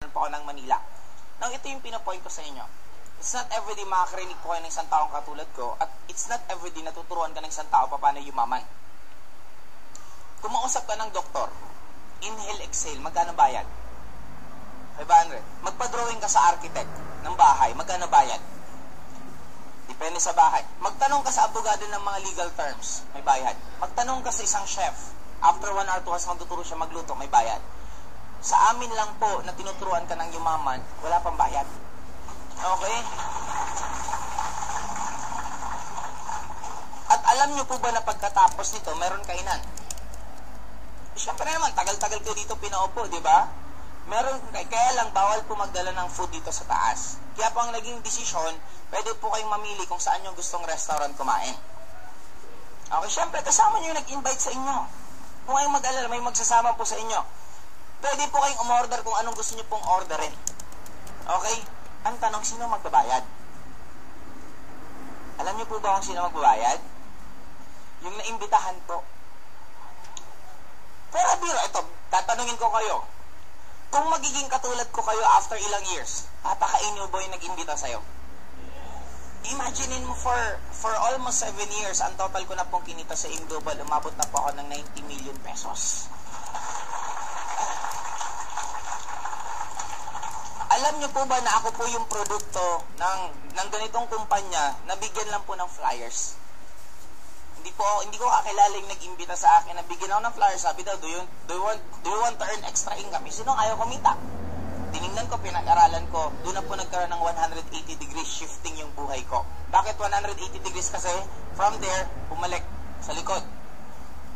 po ako ng Manila. Now, ito yung pinapoint ko sa inyo. It's not everyday makakarinig po kayo ng isang taong katulad ko, at it's not everyday natuturuan ka ng isang tao paano yumaman. Kung mausap ka ng doktor, inhale, exhale, magkano bayad? 500. Magpa-drawing ka sa architect ng bahay, magkano bayad? Depende sa bahay. Magtanong ka sa abogado ng mga legal terms, may bayad. Magtanong ka sa isang chef, after 1 or 2 hours magtuturo siya magluto, may bayad. Sa amin lang po na tinuturuan ka ng yumaman, wala pang bayad. Okay? At alam nyo po ba na pagkatapos nito, meron kainan? Siyempre naman, tagal-tagal ko dito pinaupo, di ba? Meron, kaya lang bawal po magdala ng food dito sa taas. Kaya po ang naging desisyon, pwede po kayong mamili kung saan yung gustong restaurant kumain. Okay, siyempre kasama nyo yung nag-invite sa inyo. Kung kayong mag-alala, may magsasama po sa inyo. Pwede po kayong umorder kung anong gusto nyo pong orderin. Okay? Ang tanong, sino magbabayad? Alam niyo po ba kung sino magbabayad? Yung naimbitahan po. Pero biro, ito, tatanungin ko kayo. Kung magiging katulad ko kayo after ilang years, papakainin mo ba yung nag-imbita sa'yo? Imagine mo for almost 7 years, ang total ko na pong kinita sa Global, umabot na po ako ng 90 million pesos. Alam niyo po ba na ako po yung produkto ng ganitong kumpanya na bigyan lang po ng flyers? Hindi ko kakilala yung nag-imbita sa akin na bigyan ako ng flyers. Sabi daw, do you want to earn extra income? Sino ayaw kumita? Tinignan ko, pinag-aralan ko, doon na po nagkaroon ng 180 degrees shifting yung buhay ko. Bakit 180 degrees? Kasi from there, bumalik sa likod.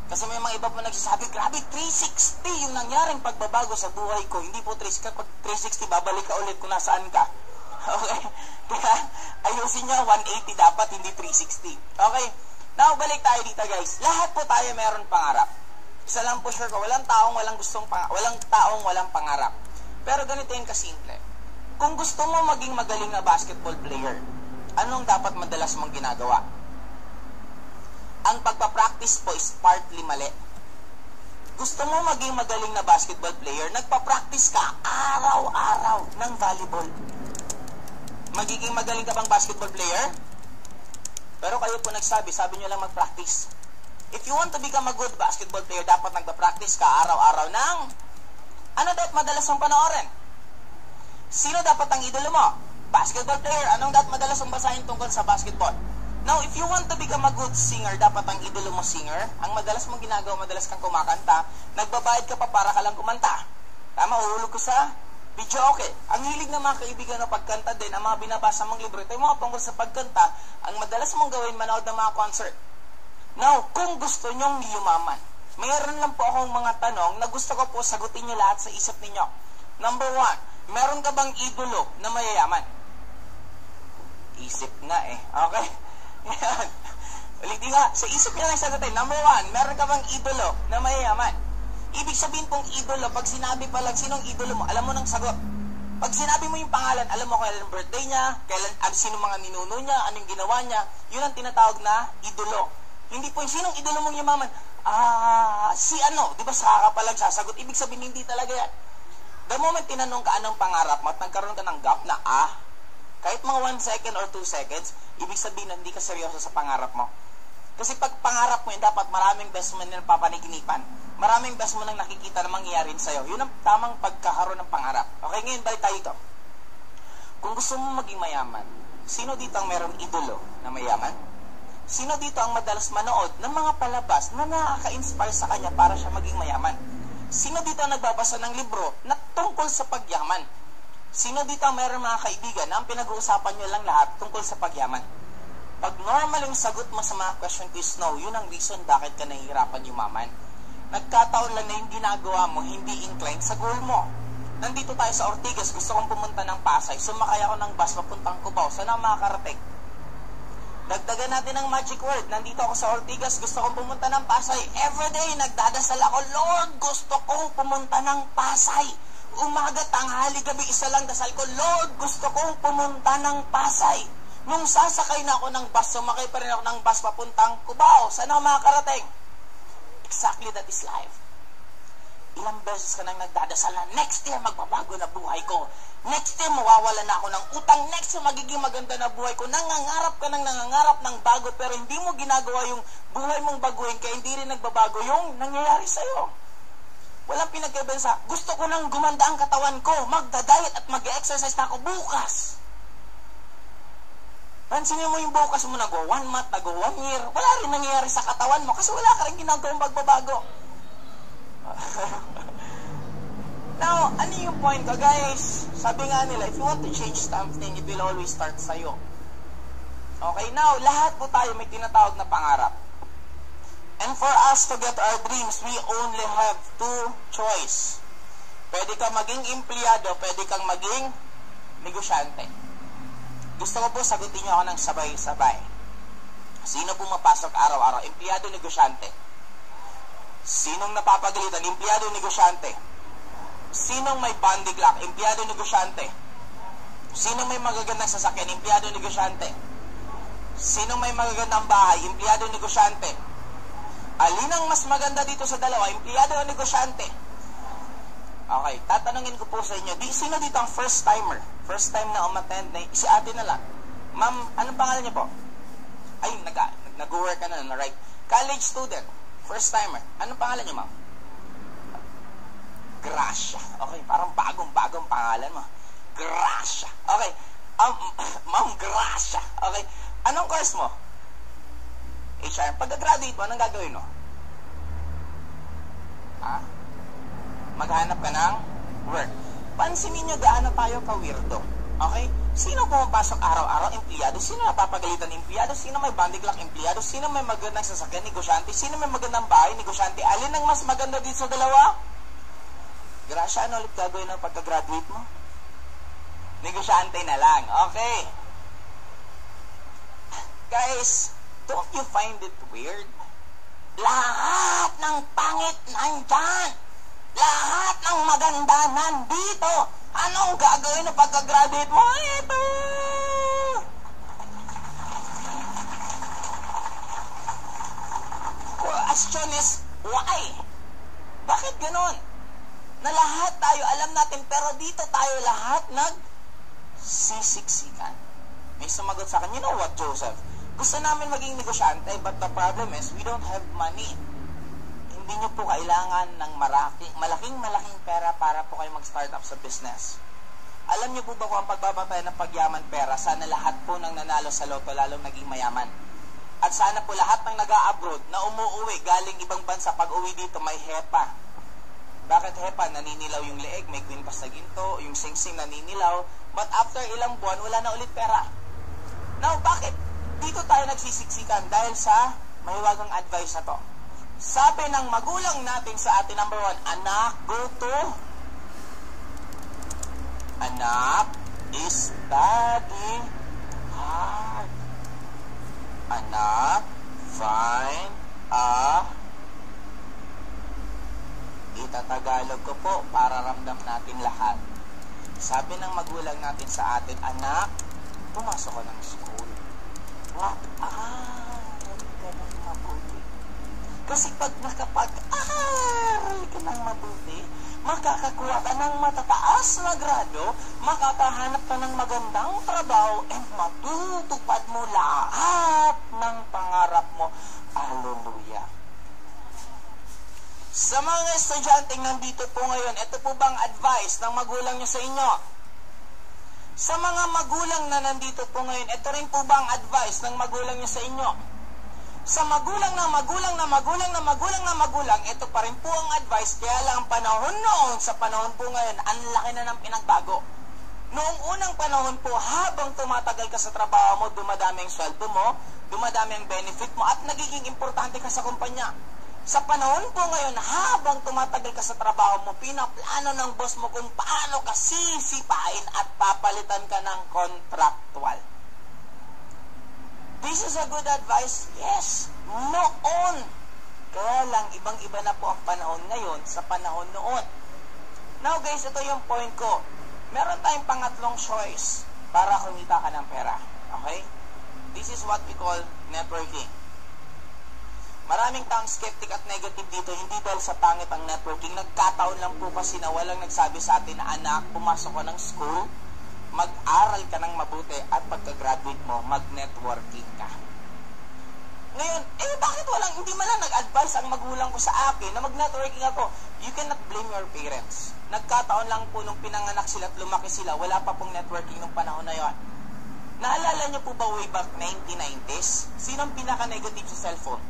Kasi may mga iba po nagsasabi, grabe, 360 yung nangyaring pagbabago sa buhay ko. Hindi po 360, pag 360, babalik ka ulit kung nasaan ka. Okay? Kaya, ayusin nyo, 180 dapat, hindi 360. Okay? Now, balik tayo dito, guys. Lahat po tayo meron pangarap. Isa lang po sure ko, walang taong walang pangarap. Pero ganito yung kasimple. Kung gusto mo maging magaling na basketball player, anong dapat madalas mong ginagawa? Ang pagpapractice po is partly mali. Gusto mo maging magaling na basketball player, nagpapractice ka araw-araw ng volleyball. Magiging magaling ka bang basketball player? Pero kayo po nagsabi, sabi nyo lang mag-practice. If you want to become a good basketball player, dapat nagpa-practice ka araw-araw ng ano dapat madalas mong panoorin? Sino dapat ang idolo mo? Basketball player. Anong dapat madalas mong basahin tungkol sa basketball? Now, if you want to become a good singer, dapat ang idolo mo singer. Ang madalas mong ginagawa, madalas kang kumakanta, nagbabayad ka pa para ka lang kumanta. Tama, uhulog ko sa video, okay. Ang hilig ng mga kaibigan na pagkanta din, ang mga binabasa mong libro, ito yung mga tungkol sa pagkanta, ang madalas mong gawin, manood ng mga concert. Now, kung gusto nyong yumaman, mayroon lang po akong mga tanong na gusto ko po sagutin nyo lahat sa isip ninyo. Number 1, meron ka bang idolo na mayayaman? Isip nga eh. Okay? Yan. Ulitin nga, sa isip nyo lang sagutin. Number 1, meron ka bang idolo na mayayaman? Ibig sabihin pong idolo, pag sinabi pa lang sinong idolo mo, alam mo nang sagot. Pag sinabi mo yung pangalan, alam mo kailan birthday niya, sino mga ninuno niya, anong ginawa niya, yun ang tinatawag na idolo. Hindi po yung sinong idolo mong yumaman, si ano, di ba saka pa lang sasagot, ibig sabihin hindi talaga yan. The moment tinanong ka anong pangarap mo at nagkaroon ka ng gap na kahit mga 1 second or 2 seconds, ibig sabihin na hindi ka seryoso sa pangarap mo. Kasi pag pangarap mo yun, dapat maraming best mo na papanikinipan. Maraming best mo nang nakikita na mangyayari sa'yo. Yun ang tamang pagkakaroon ng pangarap. Okay, ngayon balik tayo ito. Kung gusto mo maging mayaman, sino dito ang merong idolo na mayaman? Sino dito ang madalas manood ng mga palabas na nakaka-inspire sa kanya para siya maging mayaman? Sino dito ang nagbabasa ng libro na tungkol sa pagyaman? Sino dito ang mayroong mga kaibigan na ang pinag-uusapan nyo lang lahat tungkol sa pagyaman? Pag normal yung sagot mo sa mga question quiz, no, yun ang reason bakit ka nahihirapan yumaman. Nagkataon lang na yung ginagawa mo, hindi inclined sa goal mo. Nandito tayo sa Ortigas, gusto kong pumunta ng Pasay, sumakay ako ng bus papuntang Cubao, saan ako makakarating? Dagdagan natin ang magic word, nandito ako sa Ortigas, gusto kong pumunta ng Pasay. Everyday, nagdadasal ako, Lord, gusto kong pumunta ng Pasay. Umaga, tanghali, gabi, isa lang dasal ko, Lord, gusto kong pumunta ng Pasay. Nung sasakay na ako ng bus, sumakay pa rin ako ng bus papuntang Cubao. Saan ako makakarating? Exactly that is life. Ilang beses ka nang nagdadasal na next year magbabago na buhay ko. year, mawawalan na ako ng utang. Next year, magiging maganda na buhay ko. Nangangarap ka ng bago, pero hindi mo ginagawa yung buhay mong baguhin, kaya hindi rin nagbabago yung nangyayari sa'yo. Walang pinagkaiba sa, gusto ko nang gumanda ang katawan ko, magda-diet at mag-exercise na ako bukas. Pansinin mo yung bukas mo, nag-go 1 month, nag-go 1 year, wala rin nangyayari sa katawan mo kasi wala ka rin ginagawang magbabago. Now, ano yung point ko, guys? Sabi nga nila, if you want to change something, it will always start sa'yo. Okay, now, lahat po tayo may tinatawag na pangarap. And for us to get our dreams, we only have 2 choice. Pwede kang maging empleyado, pwede kang maging negosyante. Gusto ko po sagutin niyo ako ng sabay-sabay. Sino pumapasok araw-araw? Empleyado, negosyante. Sinong napapagalitan? Empleyado, negosyante. Sinong may bonding lock? Empleyado, negosyante. Sinong may magagandang sasakyan? Empleyado, negosyante. Sinong may magagandang bahay? Empleyado, negosyante. Alin ang mas maganda dito sa dalawa? Empleyado o negosyante? Okay, tatanungin ko po sa inyo, sino dito ang first timer? First time na umattend na, si ate na lang. Ma'am, anong pangalan niyo po? Ay, nag-work ka na, right? College student, first timer. Anong pangalan niyo, ma'am? Gracia. Okay, parang bagong pangalan mo. Gracia. Okay, ma'am Gracia. Okay, anong course mo? HR. Pagka-graduate mo, anong gagawin mo? Ha? Maghanap ka ng work. Pansinin nyo gaano tayo ka-weirdo. Okay? Sino pumapasok araw-araw? Empleyado. Sino napapagalitan? Empleyado. Sino may banding lock? Empleyado. Sino may magandang sasakyan? Negosyante. Sino may magandang bahay? Negosyante. Alin ang mas maganda dito sa dalawa? Gracia, ano ulit gagawin ng pagka-graduate mo? Negosyante na lang. Okay. Guys, don't you find it weird? Lahat ng pangit nandyan. Lahat ng maganda nandito. Anong gagawin na pagka-graduate mo? Ito. Question is, why? Bakit ganon? Na lahat tayo, alam natin, pero dito tayo lahat nagsisiksikan. May sumagot sa akin, you know what, Joseph? Gusto namin maging negosyante, but the problem is, we don't have money. Hindi nyo po kailangan ng malaking pera para po kayo mag-start up sa business. Alam nyo po ba kung ang pagbabantay ng pagyaman pera, sana lahat po ng nanalo sa loto lalong naging mayaman. At sana po lahat ng nag-a-abroad na umuuwi galing ibang bansa, pag uwi dito may HEPA. Bakit HEPA? Naninilaw yung leeg, may kwintas na ginto, yung singsing naninilaw, but after ilang buwan, wala na ulit pera. Now, bakit? Dito tayo nagsisiksikan dahil sa mahiwagang advice na to. Sabi ng magulang natin sa atin, number 1, anak, go to. Anak, study hard. Anak, find a. Itatagalog ko po para ramdam natin lahat. Sabi ng magulang natin sa atin, anak, pumasok ka ng school. Mag-aral ka ng mabuti. Kasi pag nakapag-aral ka ng mabuti, makakakuha ka ng matataas na grado, makakahanap ka ng magandang trabaho, and matutupad mo lahat ng pangarap mo. Hallelujah. Sa mga estudyanteng nandito po ngayon, ito po bang advice ng magulang nyo sa inyo? Sa mga magulang na nandito po ngayon, ito rin po bang advice ng magulang nyo sa inyo? Sa magulang na magulang na magulang na magulang na magulang, ito pa rin po ang advice. Kaya lang ang panahon noon, sa panahon po ngayon, ang laki na ng pinagbago. Noong unang panahon po, habang tumatagal ka sa trabaho mo, dumadami ang sweldo mo, dumadami ang benefit mo, at nagiging importante ka sa kumpanya. Sa panahon po ngayon, habang tumatagal ka sa trabaho mo, pinaplano ng boss mo kung paano ka sisipain at papalitan ka ng contractual. This is a good advice? Yes. Noon. Kaya lang, ibang-iba na po ang panahon ngayon sa panahon noon. Now guys, ito yung point ko. Meron tayong pangatlong choice para kumita ka ng pera. Okay? This is what we call networking. Maraming taong skeptic at negative dito, hindi dahil sa pangit ang networking. Nagkataon lang po kasi na walang nagsabi sa atin na, anak, pumasok ka ng school, mag-aral ka ng mabuti at pagka-graduate mo, mag-networking ka. Ngayon, bakit hindi man lang nag-advise ang magulang ko sa akin na mag-networking ako? You cannot blame your parents. Nagkataon lang po nung pinanganak sila at lumaki sila, wala pa pong networking nung panahon na yon. Naalala niyo po ba way back 1990s? Sinong pinaka-negative sa cellphone?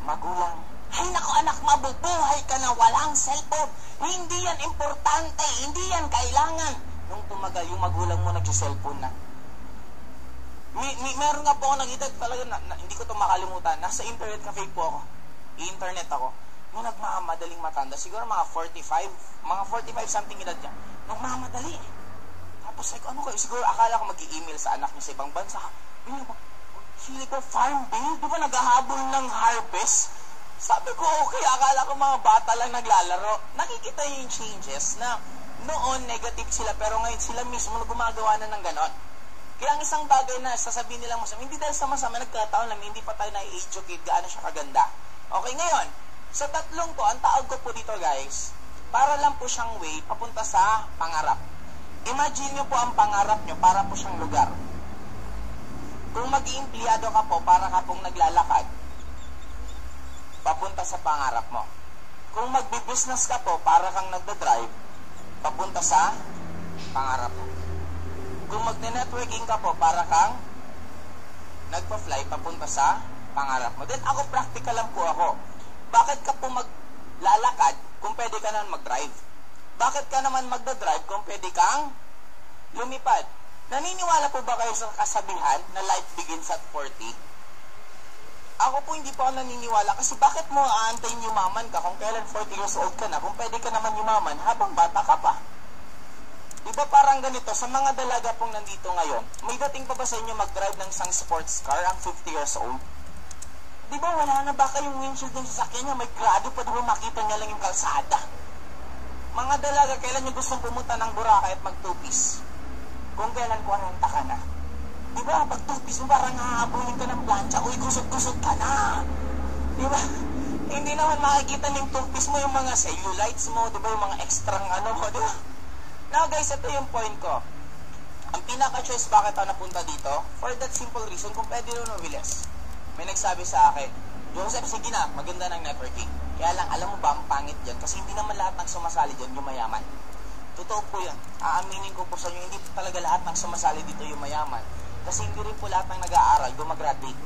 Magulang. Ay nako anak, mabubuhay ka na walang cellphone. Hindi yan importante, hindi yan kailangan. Nung tumagal, yung magulang mo nag-cellphone na. Meron nga po ako nakita talaga hindi ko ito makalimutan. Nasa internet cafe po ako. I-internet ako. Nung nagmamadaling matanda, siguro mga 45 something edad niya. Nung mamadali. Tapos like, ano kayo? Siguro akala ko mag-i-email sa anak niya sa ibang bansa. Sili ko, farm bill? Di ba naghahabol ng harvest? Sabi ko, okay, akala ko mga bata lang naglalaro. Nakikita yung changes na noon negative sila, pero ngayon sila mismo gumagawa na ng ganon. Kaya ang isang bagay na sasabihin nilang masama, hindi dahil sa masama, nagkataon lang, hindi pa tayo na-educate gaano siya kaganda. Okay, ngayon, sa tatlong to, ang tawag ko po dito guys, para lang po siyang way papunta sa pangarap. Imagine nyo po ang pangarap nyo, para po siyang lugar. Kung mag-iempleyado ka po, para ka pong naglalakad, papunta sa pangarap mo. Kung magbi-business ka po, para kang nagda-drive, papunta sa pangarap mo. Kung magne-networking ka po, para kang nagpa-fly, papunta sa pangarap mo. Then ako, practical lang po ako. Bakit ka po maglalakad kung pwede ka naman mag-drive? Bakit ka naman magda-drive kung pwede kang lumipad? Naniniwala po ba kayo sa kasabihan na life begins at 40? Ako po hindi po ako naniniwala kasi bakit mo aantayin yumaman ka kung kailan 40 years old ka na kung pwede ka naman yumaman habang bata ka pa? Diba parang ganito, sa mga dalaga pong nandito ngayon, may dating pa ba sa inyo mag-drive ng isang sports car ang 50 years old? Diba wala na ba kayong windshield ng sasakyan niya? May grado pa diba makita niya lang yung kalsada? Mga dalaga, kailan nyo gustong pumunta ng Boracay at mag-2-piece? Kung kailan 40 ka na. Diba, pag 2-piece mo parang hahabulin ka ng plancha, uy, kusog-kusog ka na. Diba? Hindi naman makikita ng 2-piece mo yung mga cellulites mo, diba, yung mga extra mo, diba? Now guys, ito yung point ko. Ang pinaka-choice bakit ako napunta dito, for that simple reason, kung pwede rin mabilis. May nagsabi sa akin, Joseph, sige na, maganda ng networking. Kaya lang, alam mo ba, ang pangit dyan, kasi hindi naman lahat ng sumasali dyan yung mayaman. Totoo po yan. Aaminin ko po sa inyo, hindi po talaga lahat ng sumasali dito yung mayaman. Kasi hindi rin po lahat ng nag-aaral, gumagraduate.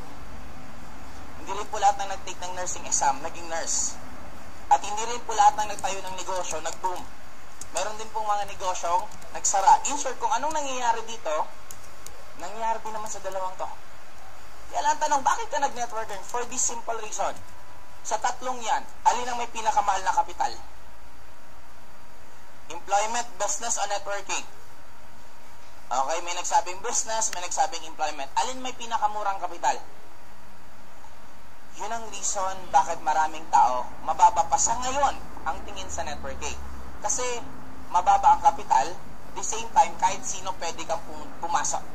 Hindi rin po lahat ng nag-take ng nursing exam, naging nurse. At hindi rin po lahat ng nagtayo ng negosyo, nag-boom. Meron din pong mga negosyong nagsara. In short, kung anong nangyayari dito, nangyayari din naman sa dalawang to. Kaya lang tanong, bakit ka nag-networking? For this simple reason. Sa tatlong yan, alin ang may pinakamahal na kapital? Employment, business, o networking? Okay, may nagsabing business, may nagsabing employment. Alin may pinakamurang kapital? Yun ang reason bakit maraming tao mababa pa sa ngayon ang tingin sa networking. Kasi mababa ang kapital, the same time, kahit sino pwede kang pumasok.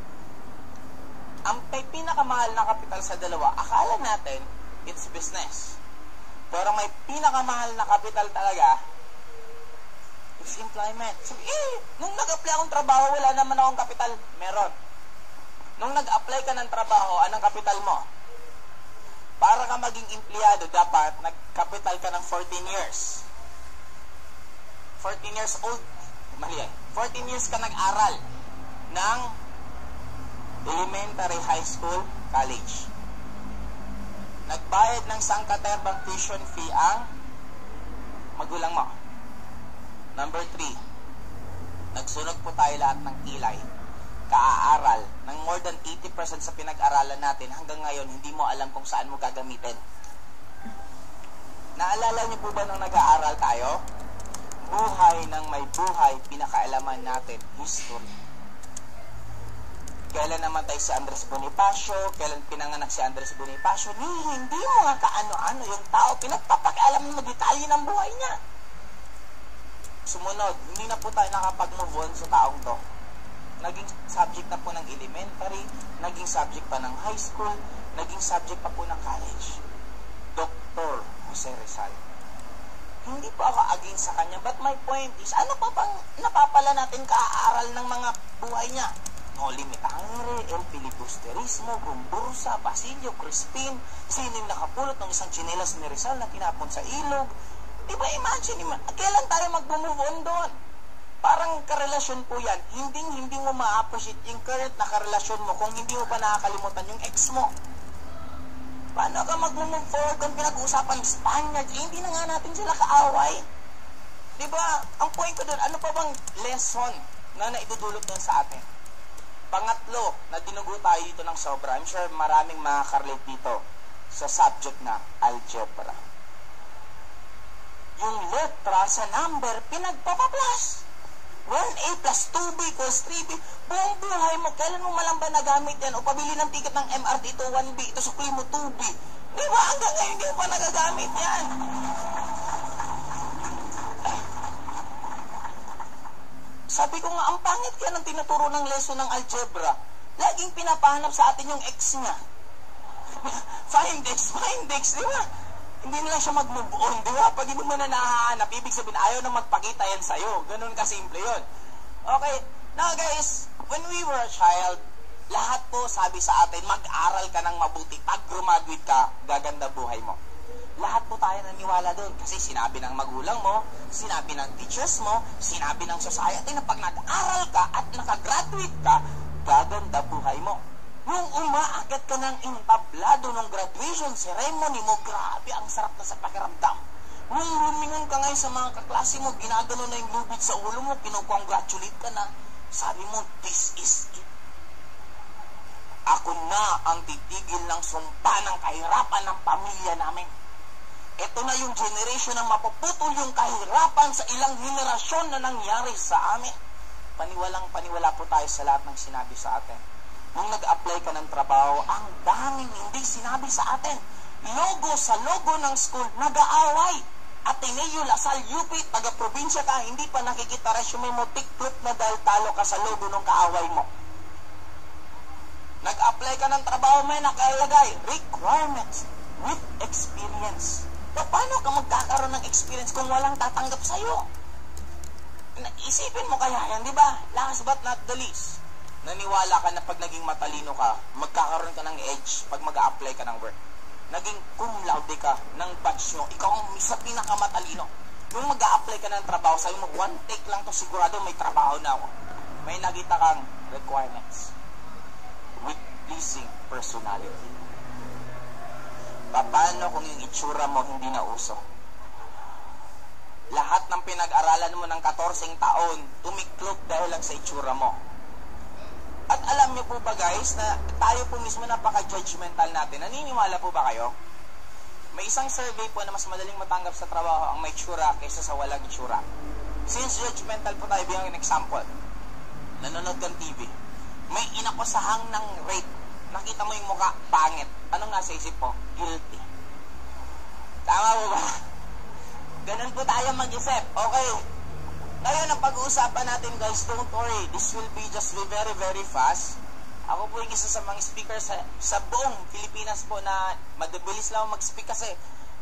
Ang pinakamahal na kapital sa dalawa, akala natin, it's business. Pero may pinakamahal na kapital talaga, it's employment. So, nung nag-apply akong trabaho, wala naman akong kapital. Meron. Nung nag-apply ka ng trabaho, anong kapital mo? Para ka maging empleyado, dapat nag-kapital ka ng 14 years. 14 years old, mali 14 years ka nag-aral ng elementary, high school, college. Nagbayad ng sangkaterbang tuition fee ang magulang mo. Number 3, nagsunog po tayo lahat ng kilay. Kaaaral ng more than 80% sa pinag-aralan natin hanggang ngayon, hindi mo alam kung saan mo gagamitin. Naalala niyo po ba nung nag-aaral tayo? Buhay ng may buhay, pinakaalaman natin, history. Kailan namatay si Andres Bonifacio, kailan pinanganak si Andres Bonifacio, hindi mo nga kaano-ano yung tao, pinagpapakialam ng detalye ng buhay niya. Sumunod, hindi na po tayo nakapag-move on sa taong to. Naging subject na po ng elementary, naging subject pa ng high school, naging subject pa po ng college. Dr. Jose Rizal. Hindi po ako against sa kanya, but my point is, ano pa bang napapala natin kaaral ng mga buhay niya? No limit angre, el filibusterismo, Gumbursa, Basilio, Crispin, sino yung nakapulot ng isang tsinelas ni Rizal na tinapon sa ilog. Diba, imagine, kailan tayo mag-move on doon? Parang karelasyon po yan. Hindi mo ma-appreciate yung current na karelasyon mo kung hindi mo pa nakakalimutan yung ex mo. Paano ka mag-move forward kung pinag-uusapan Spaniard? Eh, hindi na nga natin sila kaaway. Diba, ang point ko doon, ano pa bang lesson na naidudulot doon sa atin? Pangatlo, na dinugo tayo dito ng sobra. I'm sure maraming makakarelate dito sa subject na algebra. Yung letra sa number, pinagpapaplas. 1A plus 2B equals 3B. Buong buhay mo, kailan mo malang ba nagamit yan? O pabili ng ticket ng MRT, ito 1B, ito sukli mo 2B. Di ba? Hanggang ngayon, hindi mo pa nagagamit yan. Sabi ko nga, ang pangit yan ang tinuturo ng lesson ng algebra. Laging pinapahanap sa atin yung x niya. Find x, di ba? Hindi na lang siya mag-move on, di ba? Pag hindi mo na nahahanap, ibig sabihin, ayaw na magpakita yan sa'yo. Ganun kasimple yun. Okay, now guys, when we were a child, lahat po sabi sa atin, mag-aral ka ng mabuti. Pag graduate ka, gaganda buhay mo. Lahat po tayo naniwala doon kasi sinabi ng magulang mo, sinabi ng teachers mo, sinabi ng society na pag nag-aral ka at nakagraduate ka, gaganda buhay mo. Nung umaakit ka ng entablado ng graduation ceremony mo, grabe, ang sarap na sa pakiramdam. Nung lumingon ka ngayon sa mga kaklase mo, ginagano na yung lubid sa ulo mo, kinukongratulate ka na, sabi mo, this is it. Ako na ang titigil ng sumpa ng kahirapan ng pamilya namin. Ito na yung generation na mapuputol yung kahirapan sa ilang henerasyon na nangyari sa amin. Paniwalang-paniwala po tayo sa lahat ng sinabi sa atin. Nung nag-apply ka ng trabaho, ang daming hindi sinabi sa atin. Logo sa logo ng school, nag-aaway. Ateneo, Lasal, UP, taga-probinsya ka, hindi pa nakikita resume mo, tiklop na dahil talo ka sa logo ng kaaway mo. Nag-apply ka ng trabaho, may nakalagay, requirements with experience. Paano ka magkakaroon ng experience kung walang tatanggap sa'yo? Isipin mo kaya yan, di ba? Last but not the least, naniwala ka na pag naging matalino ka, magkakaroon ka ng edge pag mag-a-apply ka ng work. Naging cum laude ka ng batch nyo, ikaw ang isa pinakamatalino. Nung mag-a-apply ka ng trabaho, sabi mo, one take lang to, sigurado may trabaho na ako. May nakita kang requirements with pleasing personality. Paano kung yung itsura mo hindi na uso? Lahat ng pinag-aralan mo ng 14 taon, tumiklop dahil lang sa itsura mo. At alam niyo po ba guys, na tayo po mismo napaka-judgmental natin. Naniniwala po ba kayo? May isang survey po na mas madaling matanggap sa trabaho ang may itsura kaysa sa walang itsura. Since judgmental po tayo, bilang an example, nanonood kang TV, may inakosahang ng rape, nakita mo yung mukha, pangit. Anong nasa isip mo? Guilty. Tama po ba? Ganun po tayo mag-isip. Okay. Ngayon, ang pag-uusapan natin guys, don't worry, this will be just very, very fast. Ako po yung isa sa mga speaker sa buong Pilipinas po na madabilis lang mag-speak kasi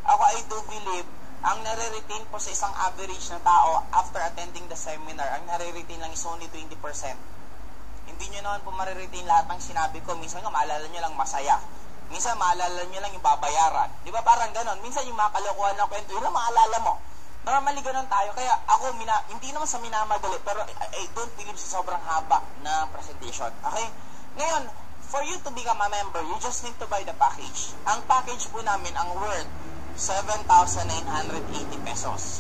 ako, I do believe, ang nare-retain po sa isang average na tao after attending the seminar, ang nare-retain lang is only 20%. Hindi nyo naman po mariretain lahat ng sinabi ko. Minsan nga, maalala nyo lang masaya. Minsan, maalala nyo lang yung babayaran. Di ba parang ganon? Minsan yung mga kalokohan ng kwento, yun lang maalala mo. Normally, ganon tayo. Kaya ako, hindi naman sa minamadali, pero I don't believe sa sobrang haba na presentation. Okay? Ngayon, for you to become a member, you just need to buy the package. Ang package po namin, ang worth, 7,980 pesos.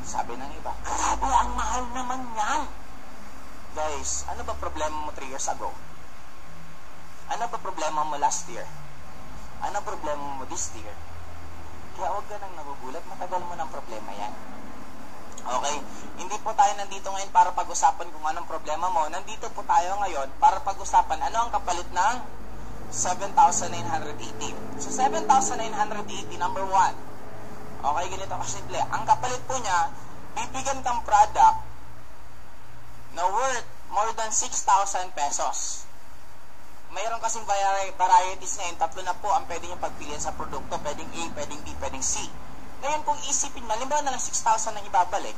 Sabi ng iba, grabe, ang mahal naman yan. Guys, ano ba problema mo 3 years ago? Ano ba problema mo last year? Ano problema mo this year? Kaya huwag ka nang nagugulat, matagal mo ng problema yan. Okay? Hindi po tayo nandito ngayon para pag-usapan kung anong problema mo. Nandito po tayo ngayon para pag-usapan ano ang kapalit ng 7,980. So, 7,980, number 1. Okay, ganito kasimple. Ang kapalit po niya, bibigyan kang product na worth more than 6,000 pesos. Mayroon kasing varieties ngayon, 3 na po ang pwede nyo pagpilian sa produkto. Pwedeng A, pwedeng B, pwedeng C. Ngayon, kung isipin mo, halimbawa na lang 6,000 ang ibabalik,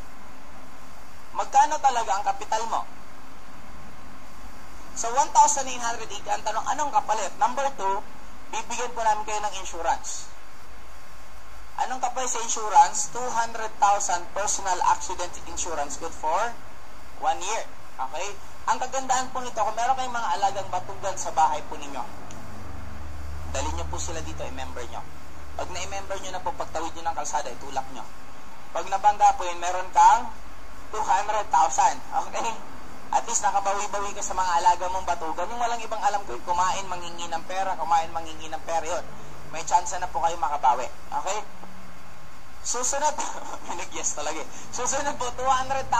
magkano talaga ang kapital mo? So, 1,980, ang tanong, anong kapalit? Number 2, bibigyan po namin kayo ng insurance. Anong kapalit sa insurance? 200,000 personal accident insurance good for 1 year. Okay? Ang kagandaan po nito, kung meron kayong mga alagang batugan sa bahay po ninyo, dali nyo po sila dito, i-member nyo. Pag na-member nyo na po, pagtawid nyo ng kalsada, itulak nyo. Pag nabangga po yun, meron kang 200,000. Okay? At least nakabawi-bawi ka sa mga alaga mong batugan. Yung walang ibang alam ko, kumain, mangingi ng pera, yun. May chance na po kayo makabawi. Okay? Susunod, yes talaga. Susunod po, 200,000.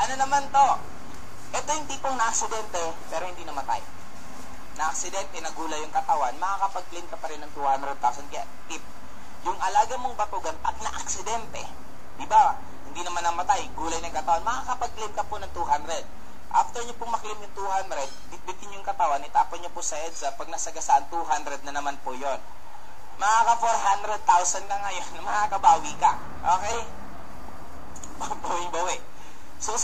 Ano naman to? Ito yung tipong na-aksidente, pero hindi namatay. Na-aksidente, nagulay yung katawan, makakapag-claim ka pa rin ng 200,000. Kaya, tip, yung alaga mong batugan, pag na-aksidente, di ba? Hindi naman namatay, gulay ng katawan, makakapag-claim ka po ng 200. After nyo pong maklaim yung 200, bitbitin yung katawan, itapon nyo po sa EDSA, pag nasagasaan 200 na naman po yon. Makaka-400,000 ka ngayon, makakabawi ka. Okay? Bawi-bawi. So,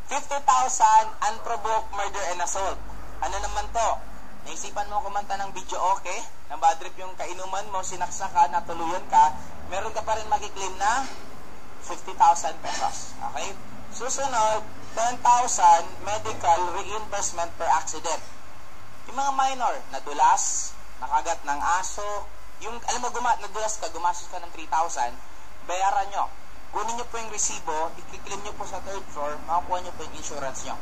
50,000 unprovoked murder and assault. Ano naman to? Naisipan mo kumanta ng video okay? Na bad trip yung kainuman mo, sinaksa ka, natuluyan ka, meron ka pa rin magiklaim na 50,000 pesos. Okay? Susunod, 10,000 medical reimbursement per accident. Yung mga minor, nadulas, nakagat ng aso, yung, alam mo, nadulas ka, gumastos ka ng 3,000, bayaran nyo. Kunin nyo po yung resibo, i-claim nyo po sa third floor, makakuha nyo po yung insurance nyo.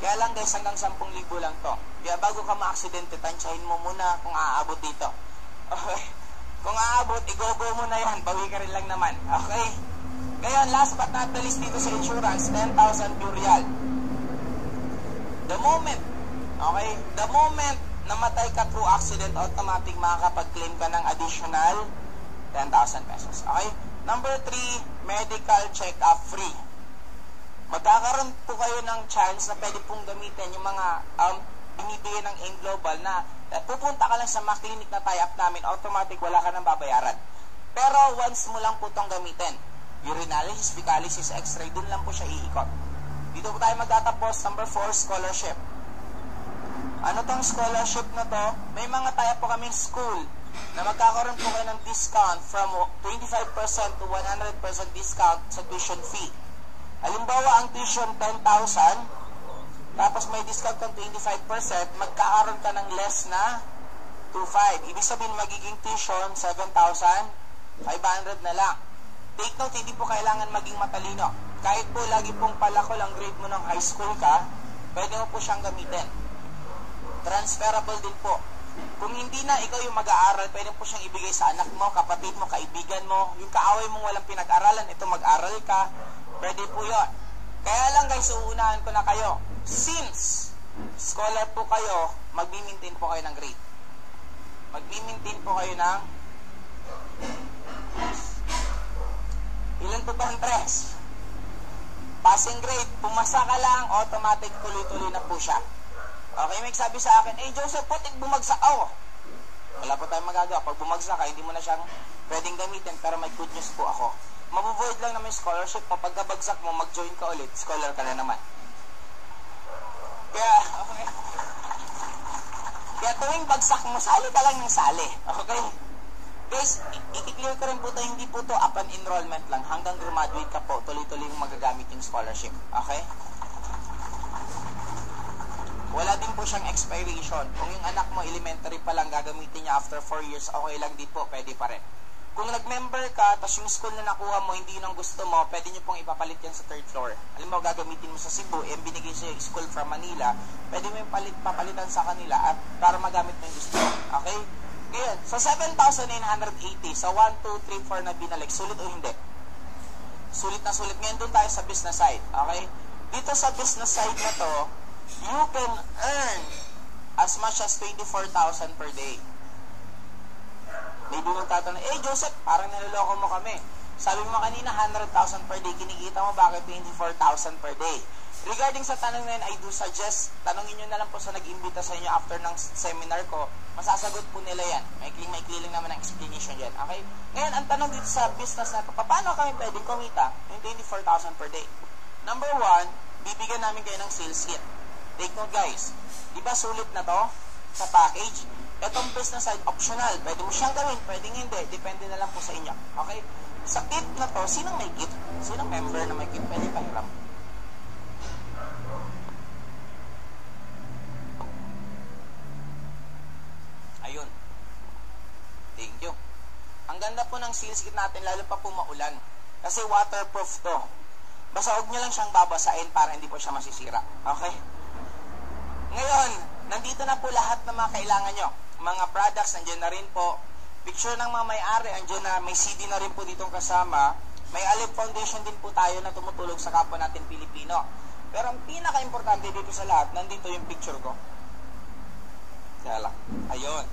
Kaya lang guys, hanggang 10,000 lang to. Kaya bago ka ma-aksidente, tansyahin mo muna kung aabot dito. Okay? Kung aabot, i-go-go mo na yan, bawi ka rin lang naman. Okay? Ngayon, last but not the least dito sa insurance, 10,000 pure real. The moment namatay ka through accident, automatic makakapag-claim ka ng additional 10,000 pesos. Okay? Number 3, medical check-up free. Magkakaroon po kayo ng chance na pwede pong gamitin yung mga binibigay ng AIM Global na pupunta ka lang sa mga clinic na tie-up namin, automatic wala ka nang babayaran. Pero once mo lang po itong gamitin, urinalysis, fecalysis, x-ray, dun lang po siya iikot. Dito po tayo magtatapos. Number 4, scholarship. Ano tong scholarship na to? May mga tayo po kaming school na magkakaroon po kayo ng discount from 25% to 100% discount sa tuition fee. Halimbawa, ang tuition 10,000, tapos may discount ng 25%, magkakaroon ka ng less na 2,500. Ibig sabihin, magiging tuition 7,500 na lang. Take note, hindi po kailangan maging matalino. Kahit po lagi pong palakol ang grade mo ng high school ka, pwede mo po siyang gamitin. Transferable din po. Kung hindi na ikaw yung mag-aaral, pwede po siyang ibigay sa anak mo, kapatid mo, kaibigan mo. Yung kaaway mong walang pinag-aralan, ito mag-aral ka, pwede po yun. Kaya lang guys, uunahan ko na kayo. Since scholar po kayo, mag-maintain po kayo ng grade. Mag-maintain po kayo ng ilan po ba ang tres? Passing grade, pumasa ka lang, automatic tuloy-tuloy na po siya. Okay, may sabi sa akin, Joseph, putik bumagsak ako. Wala po tayong magagawa. Pag bumagsak ka, hindi mo na siyang pwedeng gamitin, pero may good news po ako. Mabuvoid lang naman yung scholarship mo. Pagka bagsak mo, mag-join ka ulit, scholar ka na naman. Kaya, okay. Kaya tuwing bagsak mo, sali ka lang ng sali. Okay? Guys, i-clear ko rin po ito, hindi po ito upon enrollment lang. Hanggang graduate ka po, tuloy-tuloy yung magagamit yung scholarship. Okay? Wala din po siyang expiration. Kung yung anak mo, elementary pa lang, gagamitin niya after 4 years, okay lang din po, pwede pa rin. Kung nag-member ka, tapos yung school na nakuha mo, hindi yun ang gusto mo, pwede nyo pong ipapalit yan sa third floor. Alam mo, gagamitin mo sa Cebu, yung binigay sa school from Manila, pwede mo yung papalitan sa kanila at para magamit mo yung gusto mo. Okay? Ngayon, sa 7,980, sa 1, 2, 3, 4 na binalik, sulit o hindi? Sulit na sulit. Ngayon, doon tayo sa business side. Okay? Dito sa business side na to, you can earn as much as 24,000 per day. Maybe magtatanong, Joseph, parang naloloko mo kami. Sabi mo kanina, 100,000 per day. Kinikita mo, bakit 24,000 per day? Regarding sa tanong na yun, I do suggest, tanongin nyo na lang po sa nag-imbita sa inyo after ng seminar ko. Masasagot po nila yan. Maikling lang naman ang explanation yan. Okay? Ngayon, ang tanong dito sa business na ito, paano kami pwedeng kumita yung 24,000 per day? Number one, bibigyan namin kayo ng sales kit. Take note guys, di ba sulit na to sa package? Itong business side, optional. Pwede mo siyang gawin, pwedeng hindi. Depende na lang po sa inyo. Okay? Sa kit na to, sinong may kit? Sinong member na may kit? Pwede pahiram. Ayun. Thank you. Ang ganda po ng sales kit natin, lalo pa po maulan. Kasi waterproof to. Basta huwag nyo lang siyang babasain para hindi po siya masisira. Okay? Ngayon, nandito na po lahat ng mga kailangan nyo. Mga products, nandiyan na rin po. Picture ng mga may-ari, andyan na, may CD na rin po ditong kasama. May Alib Foundation din po tayo na tumutulog sa kapwa natin Pilipino. Pero ang pinaka-importante dito sa lahat, nandito yung picture ko. Kaya lang. Ayun.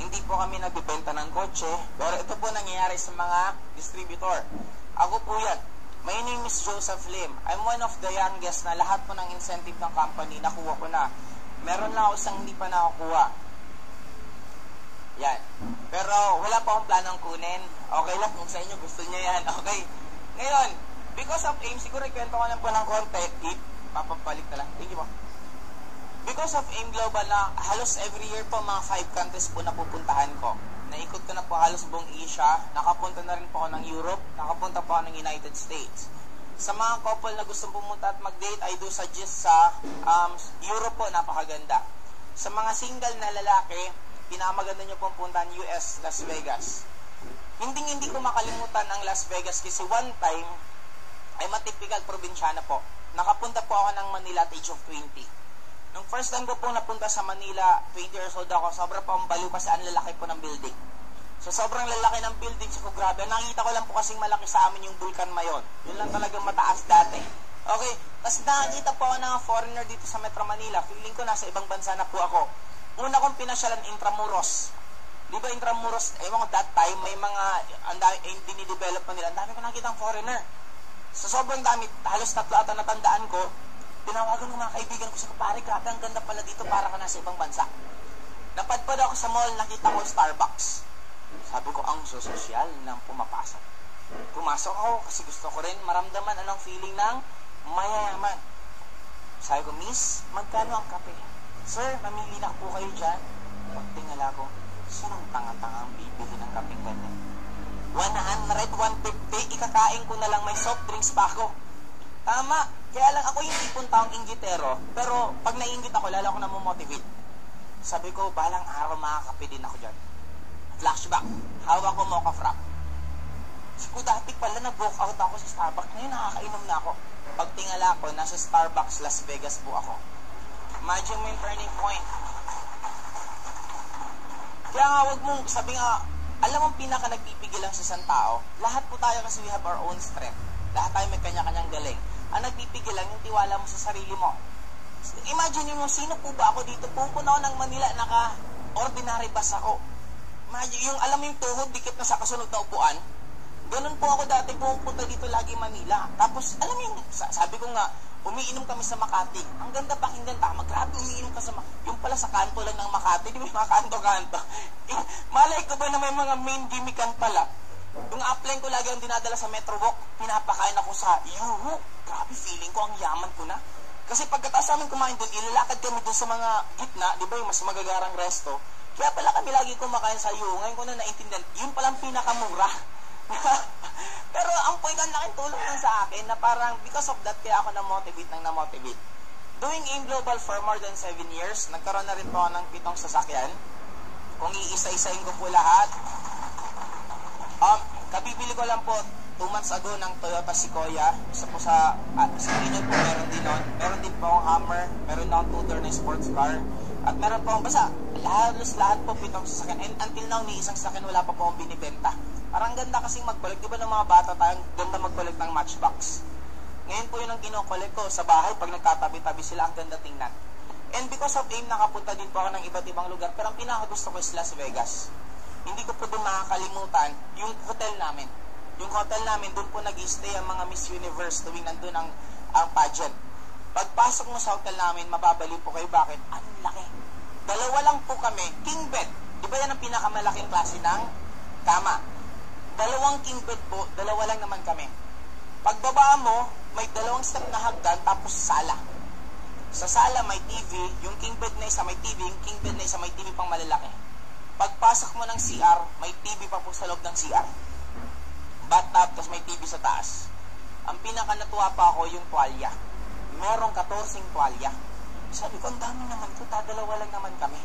Hindi po kami nagbibenta ng kotse, pero ito po nangyayari sa mga distributor. Ako po yan. My name is Joseph Lim. I'm one of the youngest na lahat po ng incentive ng company nakuha ko na. Meron lang ako isang hindi pa nakakuha. Yan. Pero wala pa akong planong kunin. Okay lang kung sa inyo gusto niya yan. Okay. Ngayon, because of AIM, siguro ikwento ko lang po ng konti. Papapalik na lang. Thank you po. Because of AIM Global na halos every year po mga 5 countries po napupuntahan ko. Naikot ko na po halos buong Asia. Nakapunta na rin po ako ng Europe. Nakapunta po ako ng United States. Sa mga couple na gustong pumunta at mag-date, I do suggest sa Europe po, napakaganda. Sa mga single na lalaki, pinakamaganda nyo pong puntahan US, Las Vegas. Hindi ko makalimutan ang Las Vegas kasi one time, ay matipikal probinsyana po. Nakapunta po ako ng Manila at age of 20. Nung first time ko po napunta sa Manila, 20 years old ako, sobrang pa ang baliw kasi ang lalaki po ng building. So sobrang lalaki ng building, so grabe. Nakita ko lang po kasing malaki sa amin yung Vulcan Mayon. Yun lang talagang mataas dati. Okay, tapos nakakita po ako ng foreigner dito sa Metro Manila. Feeling ko nasa ibang bansa na po ako. Una kong pinasyalan Intramuros. Di ba Intramuros, ewan ko that time, may mga, dinidevelop pa nila. Ang dami ko nakita ang foreigner. So sobrang dami, halos 3 ata natandaan ko. Tinawagan ng mga kaibigan ko sa pare, grabe, ang ganda pala dito para ka nasa ibang bansa. Napadpad ako sa mall, nakita ko Starbucks. Sabi ko, ang sosyal nang pumapasok. Pumasok ako kasi gusto ko rin maramdaman anong feeling ng mayayaman. Sabi ko, Miss, magkano ang kape? Sir, mamili na po kayo dyan. Pagtingala ko, sinong tanga-tanga ang bibili ng kapeng ganyan? 100, 150, ikakain ko na lang, may soft drinks pa ako. Tama, kaya lang ako yung tipong taong inggitero, pero pag naiinggit ako, lalo ako namomotivate. Sabi ko, balang araw makakape din ako dyan. Flashback, hawak ko mocha frap. Sabi ko, dati pala nag-walk out ako sa Starbucks, ngayon nakakainom na ako. Pagtingala ko, nasa Starbucks Las Vegas po ako. Imagine mo yung turning point. Kaya nga, wag mong, sabi nga, alam mong pinaka nagpipigil lang sa isang tao, lahat po tayo kasi we have our own strength. Lahat tayo may kanya-kanyang galing. Ang nagpipigil lang yung tiwala mo sa sarili mo. Imagine mo, sino po ba ako dito? Pupunta ako ng Manila, naka-ordinary bus ako. Imagine, yung alam mo yung tuhod, dikit na sa kasunod na upuan. Ganun po ako dati, pupunta dito lagi Manila. Tapos, alam mo yung, sabi ko nga, umiinom kami sa Makati. Ang ganda pakinggan, tama, grabe umiinom ka sa yung pala sa kanto lang ng Makati, di ba yung mga kanto-kanto? Malay ko ba na may mga main gimmickan pala? Yung upline ko lagi ang dinadala sa Metro Walk, pinapakain ako sa Yuhu. Grabe, feeling ko ang yaman ko na. Kasi pagkatapos namin kumain doon, ilalakad kami doon sa mga gitna, di ba yung mas magagarang resto? Kaya pala kami lagi kumakain sa Yuhu. Ngayon ko na naintindihan, yun palang pinakamura. Pero ang point, ang laking tulong lang sa akin na parang because of that, kaya ako na-motivate. Doing AIM Global for more than 7 years, nagkaroon na rin po ako ng 7 sasakyan. Kung iisa-isain ko po lahat, kabibili ko lang po 2 months ago ng Toyota Sequoia. Isa po sa Pinon po, meron din nun. Meron din po akong Hummer, meron na akong 2-door na sports car. At meron po akong basta, lahat po 7 sasakyan. And until now, ni isang sasakyan wala pa po akong binibenta. Parang ganda kasing mag-collect. Di ba ng mga bata tayong ganda mag-collect ng Matchbox? Ngayon po yun ang kino-collect ko sa bahay. Pag nagtatabi-tabi sila, ang ganda tingnan. And because of AIM, nakapunta din po ako ng iba't ibang lugar. Pero ang pinakagusto ko is Las Vegas. Hindi ko po doon makakalimutan yung hotel namin. Yung hotel namin, doon po nag-stay ang mga Miss Universe tuwing nandun ang pageant. Pagpasok mo sa hotel namin, mababaliw po kayo. Bakit? Ang laki. Dalawa lang po kami. King bed. Di ba yan ang pinakamalaking klase ng kama? Dalawang king bed po, dalawa lang naman kami. Pagbaba mo, may dalawang step na hagdan, tapos sala. Sa sala may TV, yung king bed na isa may TV, yung king bed na isa may TV pang malalaki. Pagpasok mo ng CR, may TV pa po sa loob ng CR. Bathtub, tapos may TV sa taas. Ang pinaka-natuwa pa ako, yung tuwalya. Merong 14 tuwalya. Sabi ko, ang dami naman ko, dalawa lang naman kami.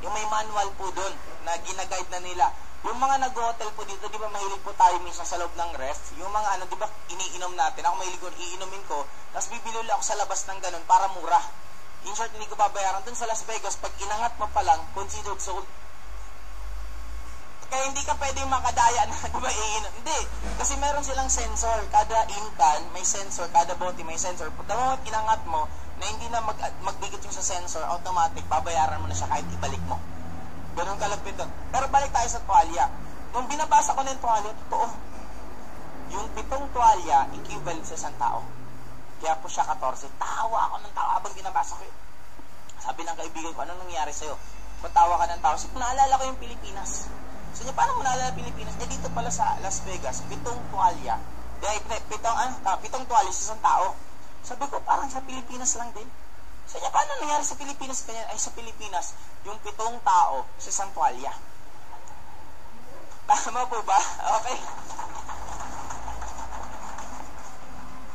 Yung may manual po doon, na ginaguide na nila. Yung mga nag-hotel po dito, di ba mahilig po tayo minsan sa loob ng ref? Yung mga di ba iniinom natin, ako mahilig ko, iinumin ko, tapos bibili ako sa labas ng ganun para mura. In short, hindi ko babayaran. Doon sa Las Vegas, pag inangat mo pa lang, considered sold. Kaya hindi ka pwedeng makadaya na, di ba, iinom. Hindi. Kasi meron silang sensor. Kada incan, may sensor. Kada bote, may sensor. Pag moment inangat mo, na hindi na magdikit yung sa sensor, automatic, babayaran mo na siya kahit ibalik mo. Ganun kalapit doon. Pero balik tayo sa tuwalya. Nung binabasa ko na yung tuwalya, totoo. Yung 7 tuwalya, equivalent sa isang tao. Kaya po siya 14. Tawa ako ng tao habang binabasa ko yun. Sabi ng kaibigan ko, anong nangyari sa'yo? Patawa ka ng tao. So, naalala ko yung Pilipinas. So, paano mo naalala Pilipinas? Dito pala sa Las Vegas, 7 tuwalya. 7 tuwalya sa isang tao. Sabi ko, parang sa Pilipinas lang din. So, paano nangyari sa Pilipinas? Kanya, ay, sa Pilipinas, yung 7 tao sa isang tuwalya. Tama po ba? Okay.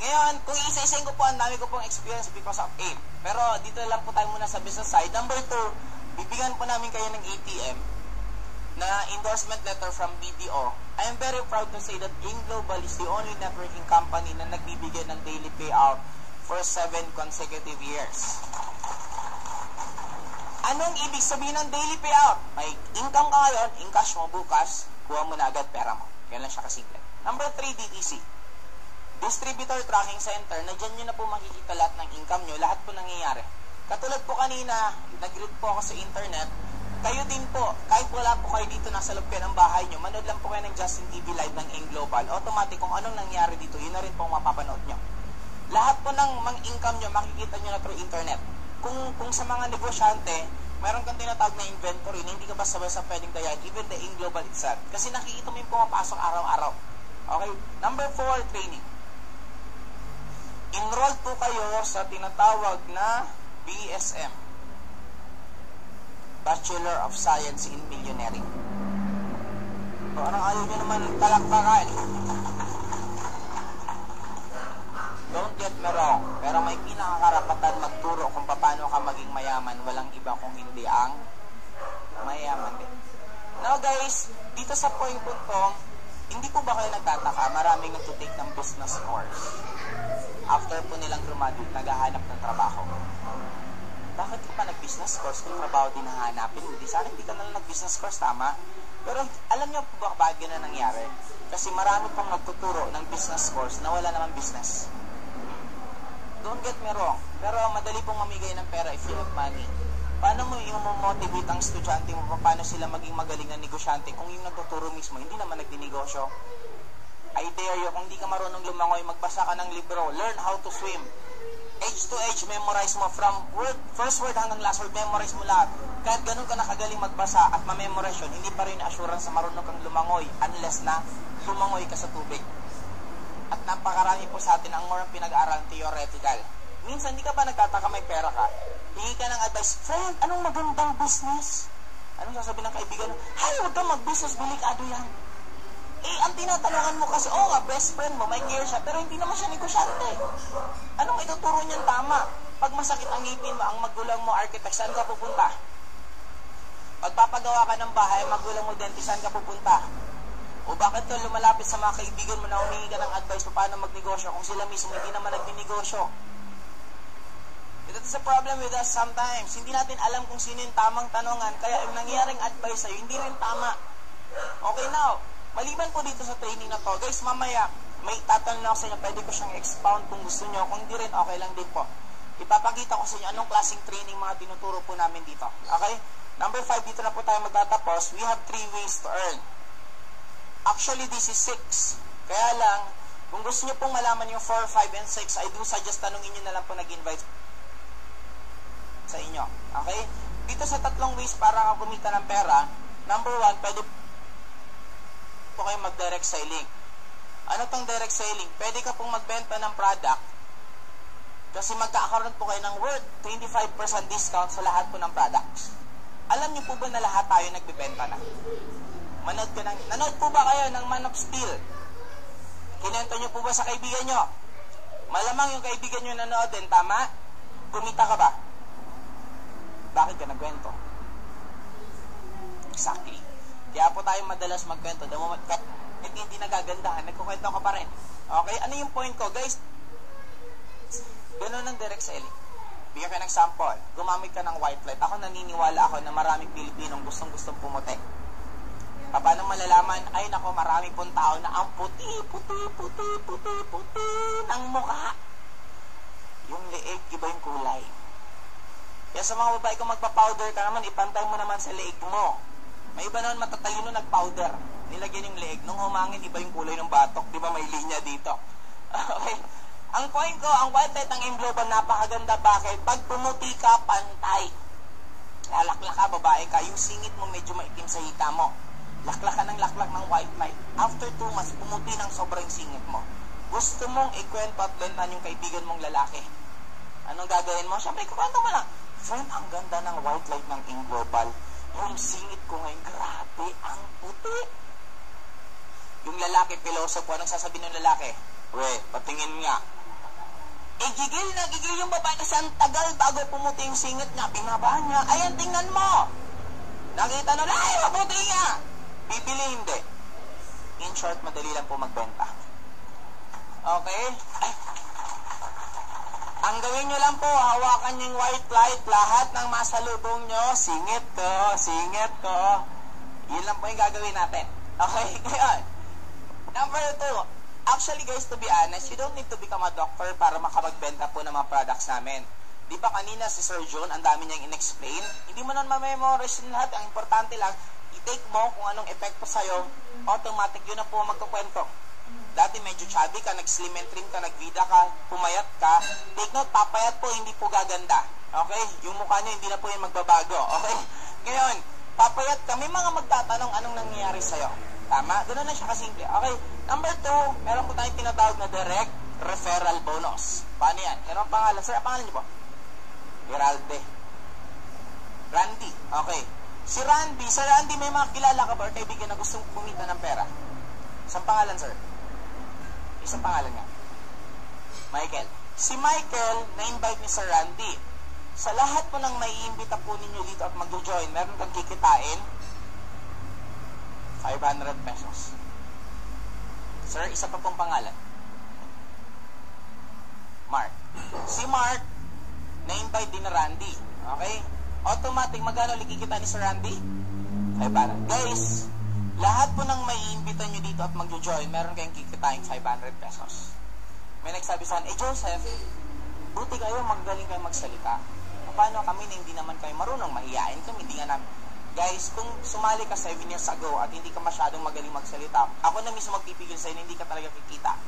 Ngayon, kung isa-isayin ko po, ang dami ko pong experience because of AIM. Pero dito lang po tayo muna sa business side. Number 2, bibigyan po namin kayo ng ATM na endorsement letter from BDO. I am very proud to say that AIM Global is the only networking company na nagbibigay ng daily payout for 7 consecutive years. Anong ibig sabihin ng daily payout? May income ka ngayon, in-cash mo bukas, kuha mo na agad pera mo. Kaya lang siya kasimple. Number 3, DTC. Distributor Tracking Center, na dyan nyo na po makikita lahat ng income nyo, lahat po nangyayari. Katulad po kanina, nag-read po ako sa internet, kayo din po, kahit wala po kayo dito, nasa loob kayo ng bahay nyo, manood lang po kayo ng Justin TV Live ng AIM Global, automatic kung anong nangyari dito, yun na rin po mapapanood nyo. Lahat po ng mga income nyo, makikita nyo na through internet. Kung sa mga negosyante, mayroon kang tinatawag na inventory na hindi ka basta-basta pwedeng dayan, even the AIM Global itself. Kasi nakikita mo yung pumapasok araw-araw. Okay? Number 4, training. Enroll po kayo sa tinatawag na BSM, Bachelor of Science in Millionairing. So, anong ayaw nyo naman talaktakan? Don't get me wrong, pero may pinakakarapatan magturo kung paano ka maging mayaman, walang iba kung hindi ang mayaman din. Now guys, dito sa point po to, hindi po ba kayo nagtataka, maraming nagtutake ng business course. After po nilang graduate, naghahanap ng trabaho. Bakit ka pa nag-business course kung trabaho din nahanapin? Hindi sana hindi ka na lang nag-business course, tama? Pero alam niyo po ba bakit na nangyari? Kasi marami pang nagtuturo ng business course na wala naman business. Don't get me wrong, pero madali pong mamigay ng pera if you have money. Paano mo yung motivate ang estudyante mo, paano sila maging magaling na negosyante kung yung nagtuturo mismo, hindi naman nagdinegosyo? I dare you, kung di ka marunong lumangoy, magbasa ka ng libro, learn how to swim. Age to age, memorize mo from first word hanggang last word, memorize mo lahat. Kahit ganun ka nakagaling magbasa at ma-memorize yun, hindi pa rin assurance na marunong kang lumangoy unless na lumangoy ka sa tubig. At napakarami po sa atin ang more pinag-aaral theoretical. Minsan, hindi ka ba nagtataka may pera ka? Hingi ka ng advice, friend, anong magandang business? Anong sasabihin ng kaibigan? Hay, huwag kang mag-business, delikado yan. Eh, ang tinatanungan mo kasi, nga, best friend mo, may gear siya, pero hindi naman siya negosyante. Anong ituturo niyan tama? Pag masakit ang ngipin mo, ang magulang mo, architect, saan ka pupunta? Pagpapagawa ka ng bahay, magulang mo, dentist, saan ka pupunta? O bakit ka lumalapit sa mga kaibigan mo na humingi ka ng advice paano magnegosyo kung sila mismo hindi naman nagninegosyo? That is a problem with us sometimes. Hindi natin alam kung sino yung tamang tanongan, kaya yung nangyaring advice sa'yo, hindi rin tama. Okay, now, maliban po dito sa training na to, guys, mamaya, may tatanong ako sa inyo, pwede ko siyang expound kung gusto nyo, kung hindi rin, okay lang din po. Ipapakita ko sa inyo anong klaseng training mga tinuturo po namin dito. Okay? Number 5, dito na po tayo magtatapos. We have 3 ways to earn. Actually, this is 6. Kaya lang, kung gusto nyo pong malaman yung 4, 5, and 6, I do suggest tanongin nyo na lang po nag-invite dito sa tatlong ways para ka kumita ng pera. Number 1, pwede po kayo mag-direct selling. Ano tong direct selling? Pwede ka pong magbenta ng product kasi magkakaroon po kayo ng worth 25% discount sa lahat po ng products. Alam niyo po ba na lahat tayo nagbebenta na? Nanood po ba kayo ng Man of Steel? Kinento niyo po ba sa kaibigan niyo? Malamang yung kaibigan niyo nanood din, tama? Kumita ka ba? Bakit ka nagkwento? Exactly. Kaya po tayo madalas magkwento. Kahit hindi nagagandahan, nagkukwento ka pa rin. Okay? Ano yung point ko? Guys, ganun ang direct selling. Bigyan ka ng sample. Gumamit ka ng white light. Ako naniniwala ako na maraming Pilipinong gustong-gustong pumuti. Paano malalaman? Ay nako, marami pong tao na ang puti ng mukha. Yung leeg, iba yung kulay. Kaya sa mga babae, kung magpa-powder ka naman, ipantay mo naman sa leeg mo. May iba naman matatalino nag-powder. Nilagyan yung leeg. Nung humangin, iba yung kulay ng batok. Di ba may linya dito? Okay. Ang point ko, ang white light ng Imgloban, napakaganda. Bakit? Pag pumuti ka, pantay. Lalakla ka, babae ka. Yung singit mo medyo maitim sa hita mo. Laklak ka ng laklak ng white light. After 2 months, pumuti ng sobrang singit mo. Gusto mong ikwento at bentan yung kaibigan mong lalaki. Anong gagawin mo? Siyempre, ikwento mo lang. Friend, ang ganda ng white light ng Imglobal. Yung singit ko ngayon, grabe, ang puti. Yung lalaki, piloso po. Anong sasabihin ng lalaki? We, patingin nga. Gigil yung babae kasi ang tagal bago pumuti yung singit niya. Binaba niya. Ayan, tingnan mo. Nakita na, ay, mabuti nga. Bibili, hindi. In short, madali lang po magbenta. Okay? Ang gawin nyo lang po, hawakan yung white light, lahat ng masalubong nyo, singit ko. Yun lang po yung gagawin natin. Okay? Ngayon, number 2, actually guys, to be honest, you don't need to become a doctor para makapagbenta po ng mga products namin. Di ba kanina si Sir John, ang dami niyang in-explain? Hindi mo nun ma-memorize lahat. Ang importante lang, i-take mo kung anong epekto sa'yo, automatic yun na po magkukwento. Dati medyo chubby ka, nag-slim and trim ka, nag-vida ka, pumayat ka. Take note, papayat po, hindi po gaganda. Okay? Yung mukha niyo, hindi na po yung magbabago. Okay? Ngayon, papayat ka, may mga magtatanong anong nangyayari sa'yo. Tama? Ganun na siya kasimple. Okay? Number 2, meron po tayong tinatawag na direct referral bonus. Paano yan? Ano ang pangalan? Sir, ang pangalan niyo po? Geralde. Randy. Okay. Si Randy, Sir Randy, may mga kilala ka ba or kaibigan na gustong kumita ng pera? Isang pangalan, sir? Isang pangalan nga. Michael. Si Michael, na-invite ni Sir Randy. Sa lahat po ng maiimbita po ninyo dito at mag-join, meron kang kikitain 500 pesos. Sir, isa pa pong pangalan. Mark. Si Mark, na-invite din na Randy. Okay? Automatic, magkano likikita ni Sir Randy? 500. Guys, lahat po ng maiimbita nyo dito at mag-join, meron kayong kikitain 500 pesos. May nagsabi sa akin, Joseph, buti kayo, magaling kayo magsalita. Paano kami na hindi naman kayo marunong, mahihain kami, hindi nga namin. Guys, kung sumali ka 7 years ago at hindi ka masyadong magaling magsalita, ako na mismo magpipigil sa'yo na hindi ka talaga kikita.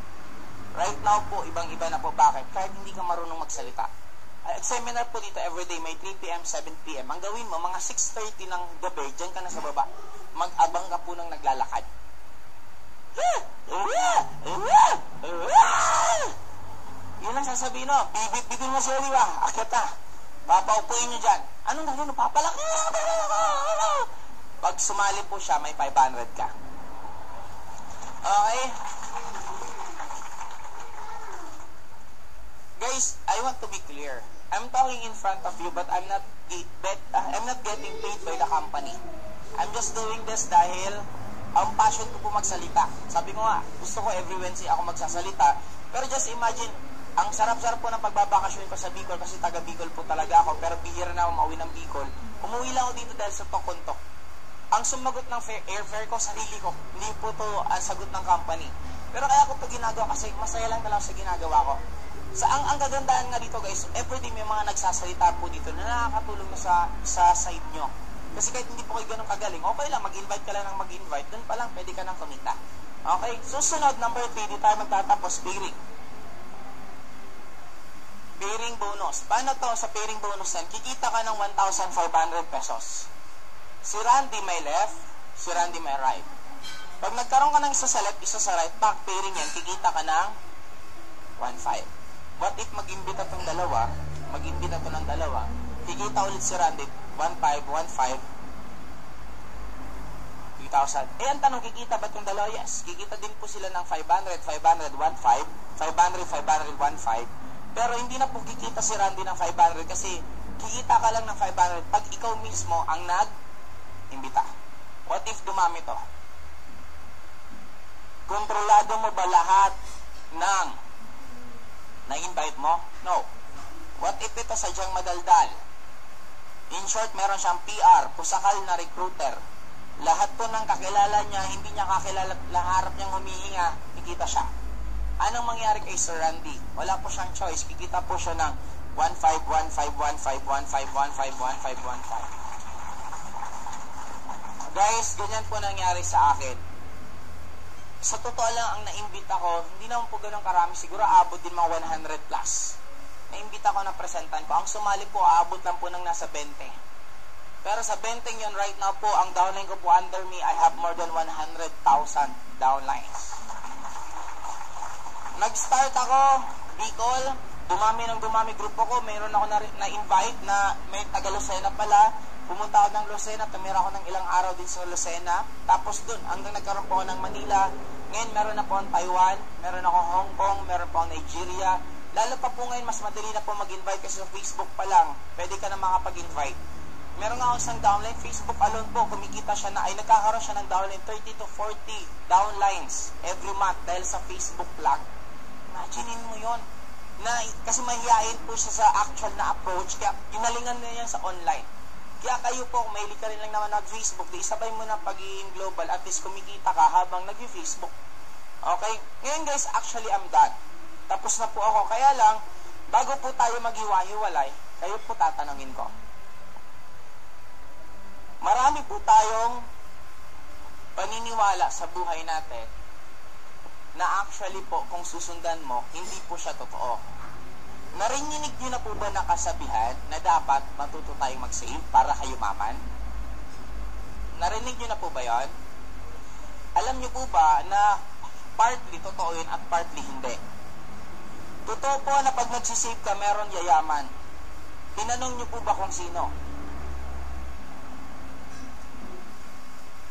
Right now po, ibang-iba na po. Bakit? Kahit hindi ka marunong magsalita. Seminar po dito everyday, may 3 p.m., 7 p.m. Ang gawin mo, mga 6:30 ng gabi, dyan ka na sa baba. Mag-abang ka po ng naglalakad. Yun lang sasabihin mo, bibit-bitin mo siya, di ba? Akit na. Papaupuin nyo dyan. Anong gagawin mo? Papalaki. Pag sumali po siya, may 500 ka. Okay? Guys, I want to be clear. I'm talking in front of you, but I'm not getting paid by the company. I'm just doing this dahil ang passion ko po magsalita. Sabi ko nga, gusto ko every Wednesday ako magsasalita. Pero just imagine, ang sarap-sarap po ng pagbabakasyon ko sa Bicol kasi taga Bicol po talaga ako. Pero bihira na ako mauwi ng Bicol. Umuwi lang ako dito dahil sa Tokontok. Ang sumagot ng airfare ko, sarili ko. Hindi po to ang sagot ng company. Pero kaya ko to ginagawa kasi masaya lang talaga sa ginagawa ko. Ang kagandahan nga dito guys, everyday may mga nagsasalita po dito na nakakatulong na sa side nyo. Kasi kahit hindi po kayo ganun kagaling, okay lang, mag-invite ka lang ng mag-invite, dun pa lang pwede ka nang kumita. Okay? Susunod, number 3, di tayo magtatapos, biring. Pairing bonus. Paano to sa pairing bonus yan? Kikita ka ng 1,500 pesos. Si Randy may left, si Randy may right. Pag nagkaroon ka ng isa sa left, isa sa right, back pairing yan, kikita ka ng 1,500. What if mag-imbita itong dalawa, mag-imbita ito ng dalawa, kikita ulit si Randy, 1,500, 1,500, 3,000. Eh, ang tanong, kikita ba itong dalawa? Yes. Kikita din po sila ng 500, 500, 1,500, 500, 500, 1,500. Pero hindi na po kikita si Randy ng 500 kasi kikita ka lang ng 500 pag ikaw mismo ang nag-imbita. What if dumami to? Kontrolado mo ba lahat ng na-invite mo? No. What if ito sadyang madaldal? In short, meron siyang PR, pusakal na recruiter. Lahat po ng kakilala niya, hindi niya kakilala, laharap niyang humihinga, kikita siya. Anong mangyari kay Sir Randy? Wala po siyang choice. Kikita po siya ng 1,500, 1,500, 1,500, 1,500, 1,500, 1,500, 1,500. Guys, ganyan po nangyari sa akin. Sa totoo lang, ang naimbita ko, hindi naman po ganun karami. Siguro abot din mga 100 plus. Naimbita ko na presentan ko. Ang sumali po, abot lang po ng nasa 20. Pero sa 20 yun, right now po, ang downline ko po under me, I have more than 100,000 downlines. Nag-start ako, Bicol, dumami grupo ko, mayroon ako na-invite na may taga-Lucena pala, pumunta ako ng Lucena, tumira ako ng ilang araw din sa Lucena, tapos dun, hanggang nagkaroon po ako ng Manila, ngayon meron na po ang Taiwan, meron ako Hong Kong, meron po ang Nigeria, lalo pa po ngayon, mas madali na po mag-invite kasi sa Facebook pa lang, pwede ka na makapag-invite. Meron nga ako isang downline, Facebook alone po, kumikita siya na, ay nagkakaroon siya ng downline, 30 to 40 downlines every month dahil sa Facebook lang. Imaginin mo yon na kasi mahihayin po siya sa actual na approach, kaya ginalingan na yan sa online. Kaya kayo po, kung mahilig ka rin lang naman nag-Facebook, di isabay mo na pagiging global, at least kumikita ka habang nag-Facebook. Okay? Ngayon guys, actually I'm done. Tapos na po ako. Kaya lang, bago po tayo maghiwa-hiwalay, kayo po tatanungin ko. Marami po tayong paniniwala sa buhay natin na actually po, kung susundan mo, hindi po siya totoo. Narinig niyo na po ba nakasabihan na dapat matuto tayong mag-save para kayo maman? Narinig niyo na po ba yon? Alam niyo po ba na partly totoo yun at partly hindi? Totoo po na pag nagsisave ka, meron yayaman. Tinanong niyo po ba kung sino?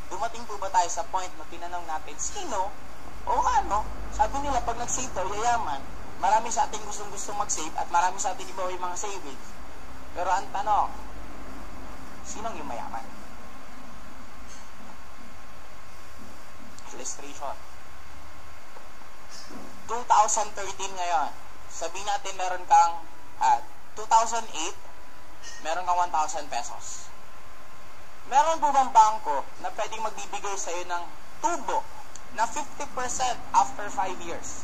Dumating po ba tayo sa point na tinanong natin, sino? O ano? Sabi nila, pag nag-save daw, yayaman. Marami sa ating gustong mag-save at marami sa ating iba yung mga savings. Pero ang tanong, sinong yung mayaman? Illustration. 2013 ngayon. Sabihin natin meron kang 2008, meron kang 1,000 pesos. Meron po bang bangko na pwedeng magbibigay sa'yo ng tubo na 50% after 5 years?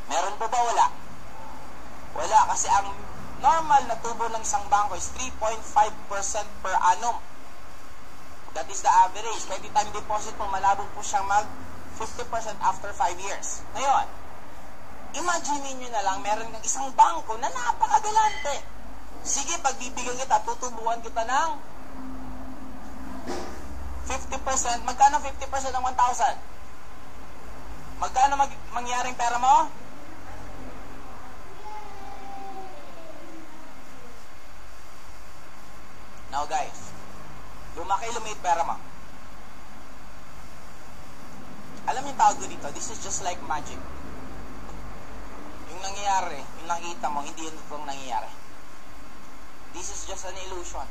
Meron po ba? Wala. Wala, kasi ang normal na tubo ng isang bangko is 3.5% per annum. That is the average. 20-time deposit po, malabo po siyang mag 50% after 5 years. Ngayon, imagine nyo na lang, meron ng isang bangko na napakagalante. Sige, pagbibigyan kita, tutubuan kita ng 50%. Magkano 50% ng 1,000? Magkano mangyaring pera mo? Now guys, lumaki pera mo. Alam yung tawag ko dito, this is just like magic. Yung nangyayari, yung nakita mo, hindi yun totoong nangyayari. This is just an illusion.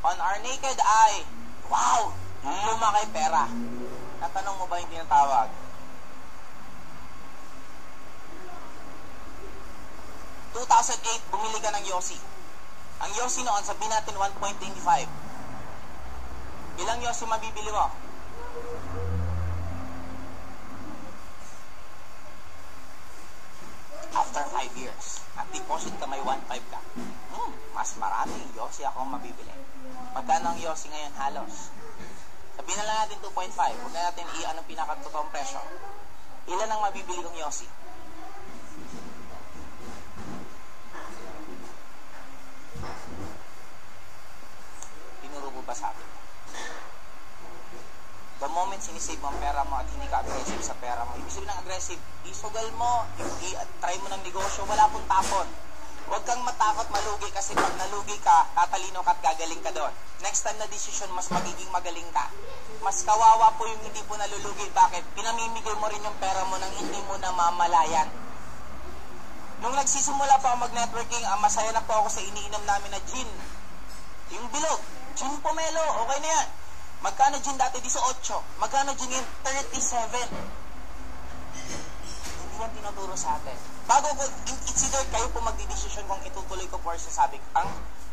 On our naked eye, wow, lumaki pera. Natanong mo ba yung tinatawag? In 2008, bumili ka ng Yossi. Ang Yossi noon, sabihin natin 1.25. Ilang Yossi mabibili mo? After 5 years, at deposit ka may 1.5 ka. Mas maraming Yossi akong mabibili. Magkano ang Yossi ngayon halos? Sabihin na lang natin 2.5. Huwag na natin anong pinakatotoong presyo. Ilan ang mabibili kong Yossi? sinisave mo ang pera mo at hindi ka aggressive sa pera mo. Ibig sabihin ng aggressive, isugal mo, try mo ng negosyo, wala pong tapon. Huwag kang matakot malugi kasi pag nalugi ka, tatalino ka at gagaling ka doon. Next time na decision, mas magiging magaling ka. Mas kawawa po yung hindi po nalulugi. Bakit? Pinamimigay mo rin yung pera mo nang hindi mo namamalayan. Nung nagsisimula po ako mag-networking, masaya na po ako sa iniinom namin na gin. Yung bilog, gin pomelo, okay na yan. Magkano gin dati? 18. Magkano gin yun? 37. Hindi yan tinuturo sa atin. Bago ko, it's either kayo po magdidesisyon kung itutuloy ko po or sasabi.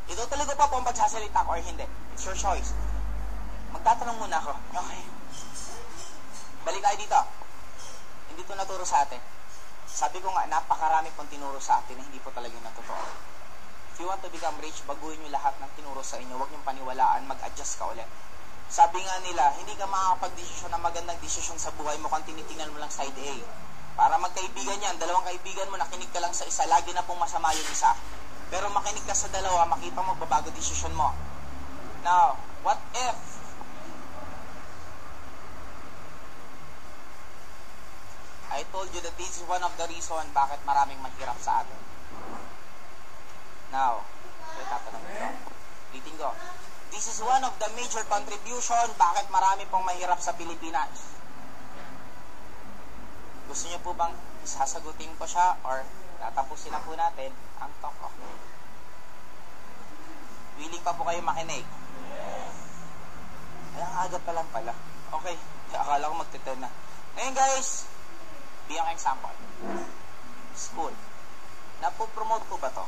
Itutuloy ko pa po ang pagsasalita ko or hindi. It's your choice. Magtatanong muna ako. Okay. Balik tayo dito. Hindi ito naturo sa atin. Sabi ko nga, napakarami pong tinuro sa atin na hindi po talagang natotoo. If you want to become rich, baguhin nyo lahat ng tinuro sa inyo. Huwag nyo paniwalaan, mag-adjust ka ulit. Sabi nga nila, hindi ka makakapag-desisyon ng magandang desisyon sa buhay mo kung tinitingnan mo lang side A. Para magkaibigan yan, dalawang kaibigan mo, nakinig ka lang sa isa, lagi na pong masama yung isa. Pero makinig ka sa dalawa, makita mo, magbabago desisyon mo. Now, what if I told you that this is one of the reason bakit maraming mahirap sa atin? Now, tatanong ko. Ulitin ko. This is one of the major contribution bakit marami pong mahirap sa Pilipinas. Gusto niyo po bang sasagutin ko siya or tatapusin na po natin ang talk ko? Willing pa po kayo makinig? Ay, ang agad pa lang pala. Okay, akala ko magtiturn na. Ngayon guys, bigyan example. School. Napo-promote po ba to?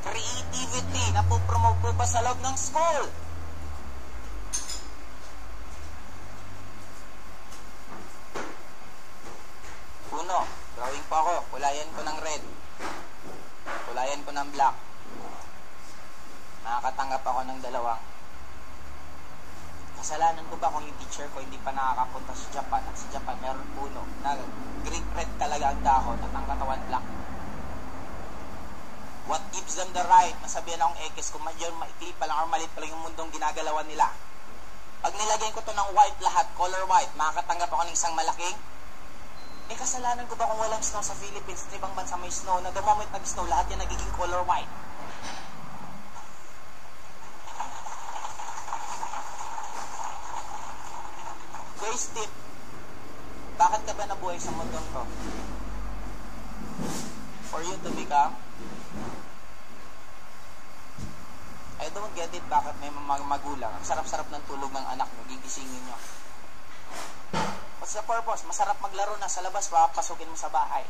Creativity, napopromote po ba sa loob ng school? Uno, drawing po ako. Kulayan ko ng red. Kulayan ko ng black. Nakakatanggap ako ng dalawang. Kasalanan ko ba kung yung teacher ko hindi pa nakakapunta sa Japan at sa Japan meron puno na green red talaga ang dahon at ang katawan black? What gives them the right na sabihin akong X kung medyo maikli pa lang or malit pa lang yung mundong ginagalawan nila? Pag nilagay ko to ng white lahat, color white, makakatanggap ako ng isang malaking? Kasalanan ko ba kung walang snow sa Philippines at ibang bansa may snow na the moment nag-snow, lahat yan nagiging color white? Guys, tip, bakit ka ba nabuhay sa mundong to? For you to become I don't get it bakit may mga magulang. Ang sarap-sarap ng tulog ng anak nyo, gigisingin nyo. What's the purpose? Masarap maglaro na sa labas, papasukin mo sa bahay.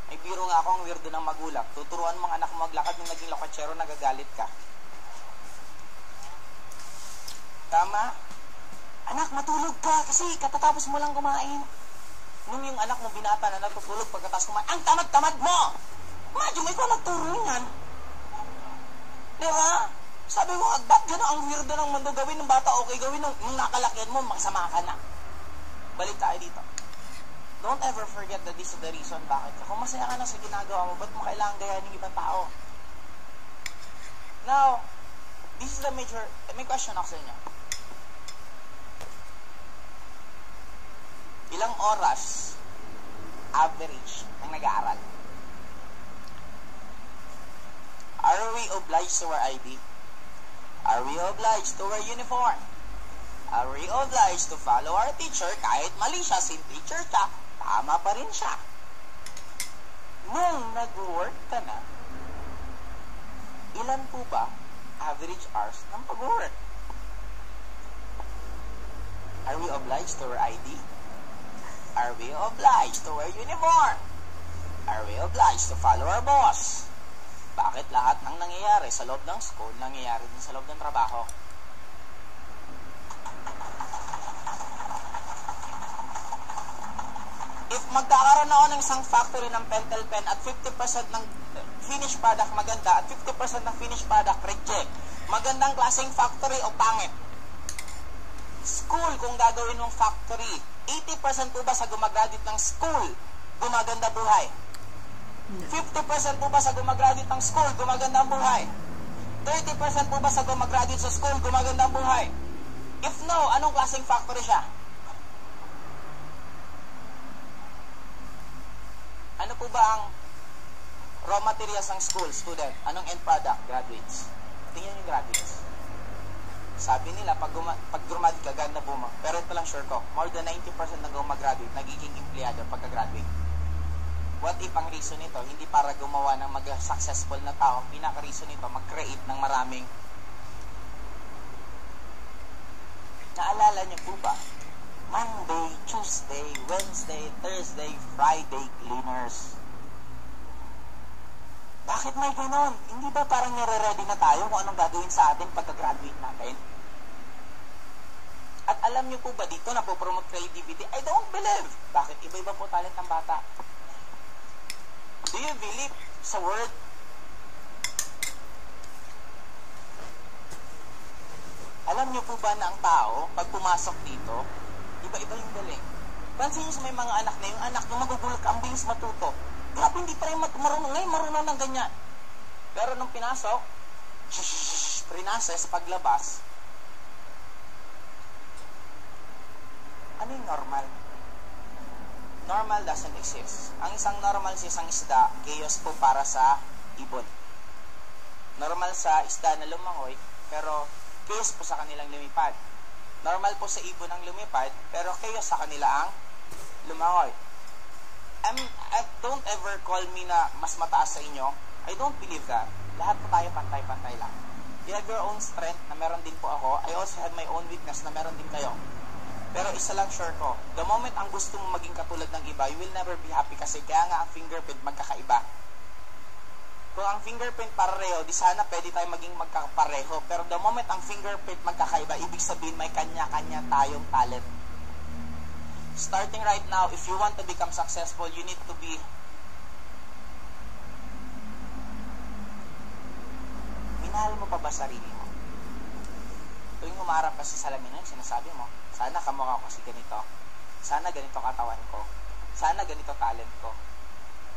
May biro nga ako, ang weirdo ng magulang. Tuturuan mo ang anak mo maglakad, nung naging lokatsero, nagagalit ka. Tama? Anak, matulog ka kasi katatapos mo lang kumain. Nung yung anak mo binata na natutulog pagkatapos kumain, ang tamad-tamad mo! Medyo may ko nagturo yan. Diba? Sabi ko, ba't gano'n ang weirdo ng mundo gawin ng bata okay gawin nung nakalakihan mo, makasama ka na. Balik tayo dito. Don't ever forget that this is the reason bakit. Kung masaya ka na sa ginagawa mo, ba't mo kailangan gayahin ng ibang tao? Now, this is the major, may question ako sa inyo. Ilang oras average ang nag-aaral? Are we obliged to wear ID? Are we obliged to wear uniform? Are we obliged to follow our teacher kahit mali siya, sin teacher siya, tama pa rin siya? Nung nag-work ka na, ilan po ba average hours ng pag-work? Are we obliged to wear ID? Are we obliged to wear uniform? Are we obliged to follow our boss? Bakit lahat ng nangyayari sa loob ng school, nangyayari din sa loob ng trabaho? If magkakaroon ako ng isang factory ng Pentel Pen at 50% ng finished product maganda at 50% ng finished product reject, magandang klaseng factory o pangit? School, kung gagawin mong factory, 80% po ba sa gumagraduate ng school, gumaganda buhay? 50% po ba sa gumagraduate ng school, gumaganda ang buhay? 30% po ba sa gumagraduate sa school, gumaganda ang buhay? If no, anong klaseng factory siya? Ano po ba ang raw materials ng school, student? Anong end product? Graduates. Tingnan yung graduates. Sabi nila, pag graduate ka, ganda po mo. Pero ito lang sure ko, more than 90% ng gumagraduate, nagiging empleyado pagka-graduate. What if ang reason nito, hindi para gumawa ng mag-successful na tao, ang pinaka-reason nito, mag-create ng maraming. Naalala niyo po ba? Monday, Tuesday, Wednesday, Thursday, Friday cleaners. Bakit may ganon? Hindi ba parang nire-ready na tayo kung anong gagawin sa atin pagka-graduate natin? At alam niyo po ba dito na po-promote creativity? I don't believe. Bakit? Iba-iba po talent ng bata. Do you believe sa word? Alam niyo po ba na ang tao, pag pumasok dito, iba-iba yung galing. Pansin niyo sa may mga anak na yung anak nung magugulak, ang bilis matuto. Grabe, hindi pa rin marunong. Ngayon, marunong ng ganyan. Pero nung pinasok, prinasa sa paglabas, ano yung normal? Normal doesn't exist. Ang isang normal sa isang isda, chaos po para sa ibon. Normal sa isda na lumangoy, pero chaos po sa kanilang lumipad. Normal po sa ibon ang lumipad, pero chaos sa kanila ang lumangoy. Don't ever call me na mas mataas sa inyo. I don't believe that. Lahat po tayo pantay-pantay lang. You have your own strength na meron din po ako. I also have my own weakness na meron din kayo. Pero isa lang sure ko, the moment ang gusto mo maging katulad ng iba, you will never be happy kasi kaya nga ang fingerprint magkakaiba. Kung ang fingerprint pareho, di sana pwede tayo maging magkakapareho. Pero the moment ang fingerprint magkakaiba, ibig sabihin may kanya-kanya tayong talent. Starting right now, if you want to become successful, you need to be minahal mo pa ba sarili mo? Tuwing humarap ka sa salamin, sinasabi mo, sana kamukha ko kasi ganito. Sana ganito katawan ko. Sana ganito talent ko.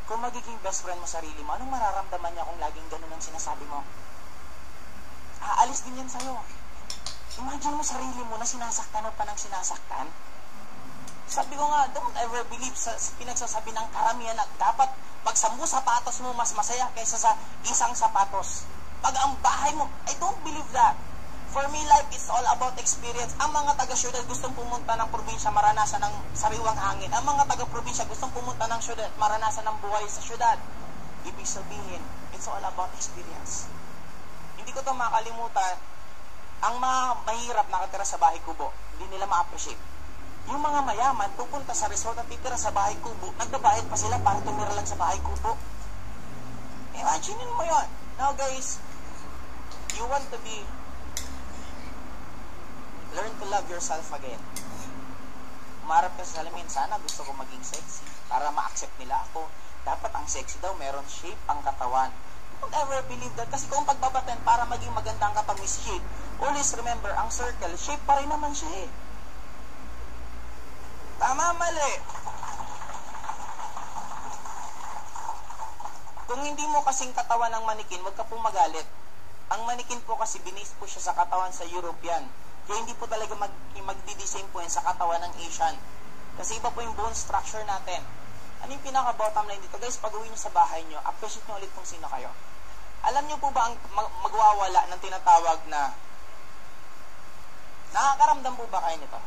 Kung magiging best friend mo sarili mo, anong mararamdaman niya kung laging ganun ang sinasabi mo? Aalis din yan sa'yo. Imagine mo sarili mo na sinasaktan o pa ng sinasaktan. Sabi ko nga, don't ever believe sa pinagsasabi ng karamihan na dapat pag 10 sapatos mo mas masaya kaysa sa isang sapatos. Pag ang bahay mo, I don't believe that. For me, life is all about experience. Ang mga taga-syudad gustong pumunta ng probinsya, maranasan ng sariwang hangin. Ang mga taga-probinsya gustong pumunta ng syudad, maranasan ng buhay sa syudad. Ibig sabihin, it's all about experience. Hindi ko ito makalimutan. Ang mga mahirap nakatira sa bahay kubo, hindi nila ma-appreciate. Yung mga mayaman, pupunta sa resort at titira sa bahay kubo, nagbabayad pa sila para tumira lang sa bahay kubo. Imagine mo yun. Now guys, you want to be, learn to love yourself again. Umarap ka sa salamin, sana gusto ko maging sexy para ma-accept nila ako. Dapat ang sexy daw, meron shape ang katawan. Don't ever believe that. Kasi kung pagbabaten para maging magandang katawan is shape, always remember, ang circle, shape pa rin naman siya eh. Tama, mali. Kung hindi mo kasing katawan ng manikin, huwag ka pong magalit. Ang manikin po kasi binis po siya sa katawan sa European. Kaya hindi po talaga magdi-design po yan sa katawan ng Asian. Kasi iba po yung bone structure natin. Ano yung pinaka-bottom line dito? Guys, pag uwi nyo sa bahay nyo, appreciate nyo ulit kung sino kayo. Alam nyo po ba ang magwawala ng tinatawag na nakakaramdam po ba kayo nito?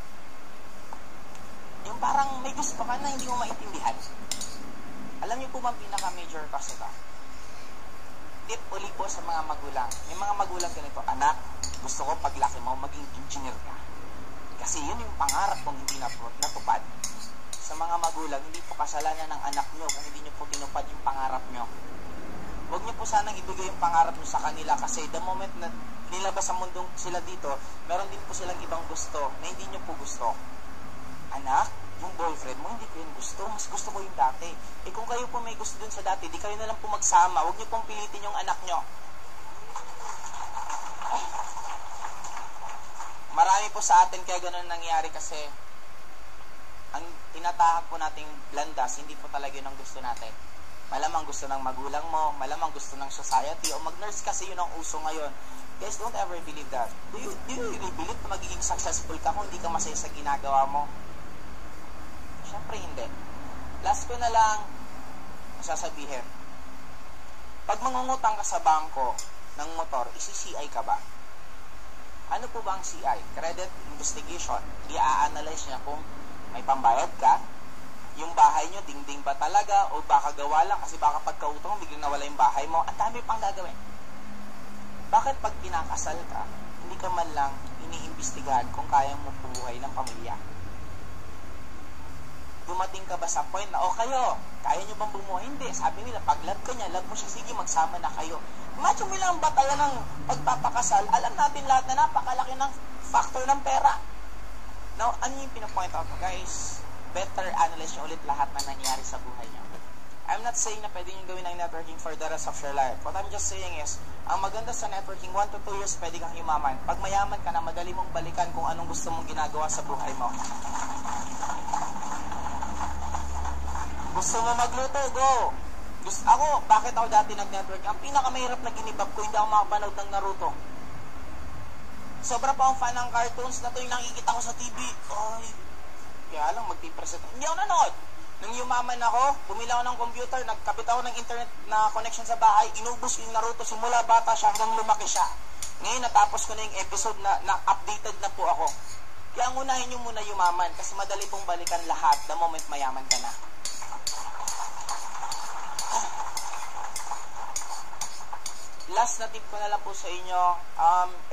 Yung parang may gusto ka na hindi mo maintindihan. Alam niyo po ba ang pinaka-major cause nito? Tip uli po sa mga magulang. May mga magulang ganito, anak, gusto ko paglaki mo maging engineer ka. Kasi yun yung pangarap kung hindi natupad. Sa mga magulang, hindi po kasalanan ng anak nyo kung hindi nyo po tinupad yung pangarap nyo. Huwag nyo po sanang ibigay yung pangarap nyo sa kanila kasi the moment na nilabas sa mundong sila dito, meron din po silang ibang gusto na hindi nyo po gusto. Anak, yung boyfriend mo, hindi ko yung gusto. Mas gusto ko yung dati. Eh kung kayo po may gusto dun sa dati, di kayo na lang po magsama. Huwag niyo pong pilitin yung anak nyo. Marami po sa atin kaya ganun nangyari kasi ang tinatahak po nating landas, hindi po talaga yun ang gusto natin. Malamang gusto ng magulang mo, malamang gusto ng society, o mag-nurse kasi yun ang uso ngayon. Guys, don't ever believe that. Do you really believe na magiging successful ka kung hindi ka masaya sa ginagawa mo? Siyempre hindi. Last ko na lang sasabihin. Pag mangungutang ka sa bangko ng motor, isi-CI ka ba? Ano po ba ang CI? Credit investigation. I-analyze niya kung may pambayad ka, yung bahay nyo, dingding ba talaga, o baka gawa lang, kasi baka pagkautong, biglang nawala yung bahay mo, ang dami pang gagawin. Bakit pag kinakasal ka, hindi ka man lang iniimbestigahan kung kaya mo bumuhay ng pamilya? Dumating ka ba sa point na, kayo, kaya nyo bang bumuhay? Hindi. Sabi nila, pag love ka niya, love mo siya, sige, magsama na kayo. Imagine mo lang ba talaga ng pagpapakasal, alam natin lahat na napakalaki ng factor ng pera. Now, ano yung pinapoint out mo, guys? Better analyze nyo ulit lahat na nangyari sa buhay nyo. I'm not saying na pwede nyo gawin ang networking for the rest of your life. What I'm just saying is, ang maganda sa networking, 1 to 2 years pwede kang yumaman. Pag mayaman ka na, madali mong balikan kung anong gusto mong ginagawa sa buhay mo. Gusto mo magluto? Go! Ako, bakit ako dati nag-networking? Ang pinakamahirap na ginibab ko, hindi ako makapanood ng Naruto. Sobra pa akong fan ng cartoons na to yung nakikita ko sa TV. Ay, kaya lang magpipresent. Hindi ako nanood. Nung yumaman ako, bumili ako ng computer, nagkabit ako ng internet na connection sa bahay, inubos yung Naruto simula bata siya hanggang lumaki siya. Ngayon, natapos ko na yung episode na updated na po ako. Kaya ang unahin nyo muna yumaman kasi madali pong balikan lahat the moment mayaman ka na. Last na tip ko na lang po sa inyo,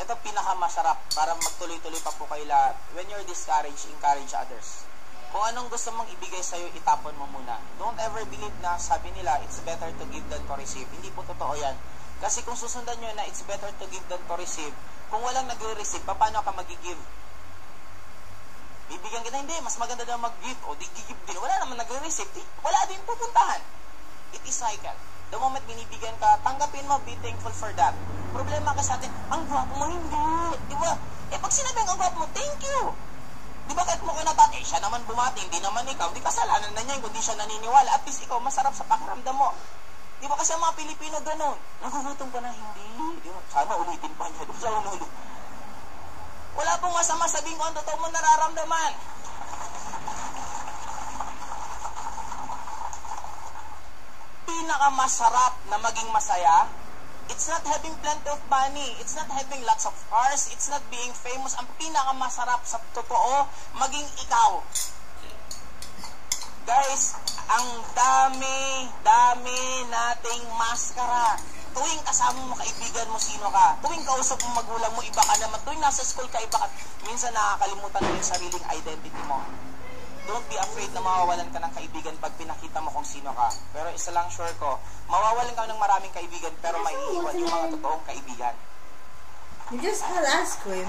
ito pinakamasarap para magtuloy-tuloy pa po kayo lahat. When you're discouraged, encourage others. Kung anong gusto mong ibigay sa'yo, itapon mo muna. Don't ever believe na sabi nila, it's better to give than to receive. Hindi po totoo yan. Kasi kung susundan nyo na it's better to give than to receive, kung walang nagre-receive, paano ka mag-give? Bibigyan kita, hindi, mas maganda daw mag-give. O di give din, wala naman nagre-receive, wala din pupuntahan. It is cycle. The moment binibigyan ka, tanggapin mo, be thankful for that. Problema ka sa atin, ang gwapo mo, hindi. Di ba? Pag sinabi ang gwapo mo, thank you. Di ba kahit mo kinatati, siya naman bumati, hindi naman ikaw, di kasalanan na niya, kundi siya naniniwala. At least ikaw, masarap sa pakiramdam mo. Di ba kasi ang mga Pilipino ganun? Nagugutom ka na, hindi. Di ba? Sana ulitin pa niya. Sana ulitin. Wala pong masama sabihin ko ang totoo mo nararamdaman. Pinakamasarap na maging masaya, it's not having plenty of money, it's not having lots of cars, it's not being famous. Ang pinakamasarap sa totoo, maging ikaw. Guys, ang dami nating maskara. Tuwing kasama mo kaibigan mo, sino ka? Tuwing kausap mo magulang mo, iba ka naman. Tuwing nasa school ka, iba ka. Minsan nakakalimutan mo yung sariling identity mo. Don't be afraid na mawawalan ka ng kaibigan pag pinakita mo kung sino ka. Pero isa lang sure ko, mawawalan ka ng maraming kaibigan pero maiiwan yung mga totoong kaibigan. You just ask him.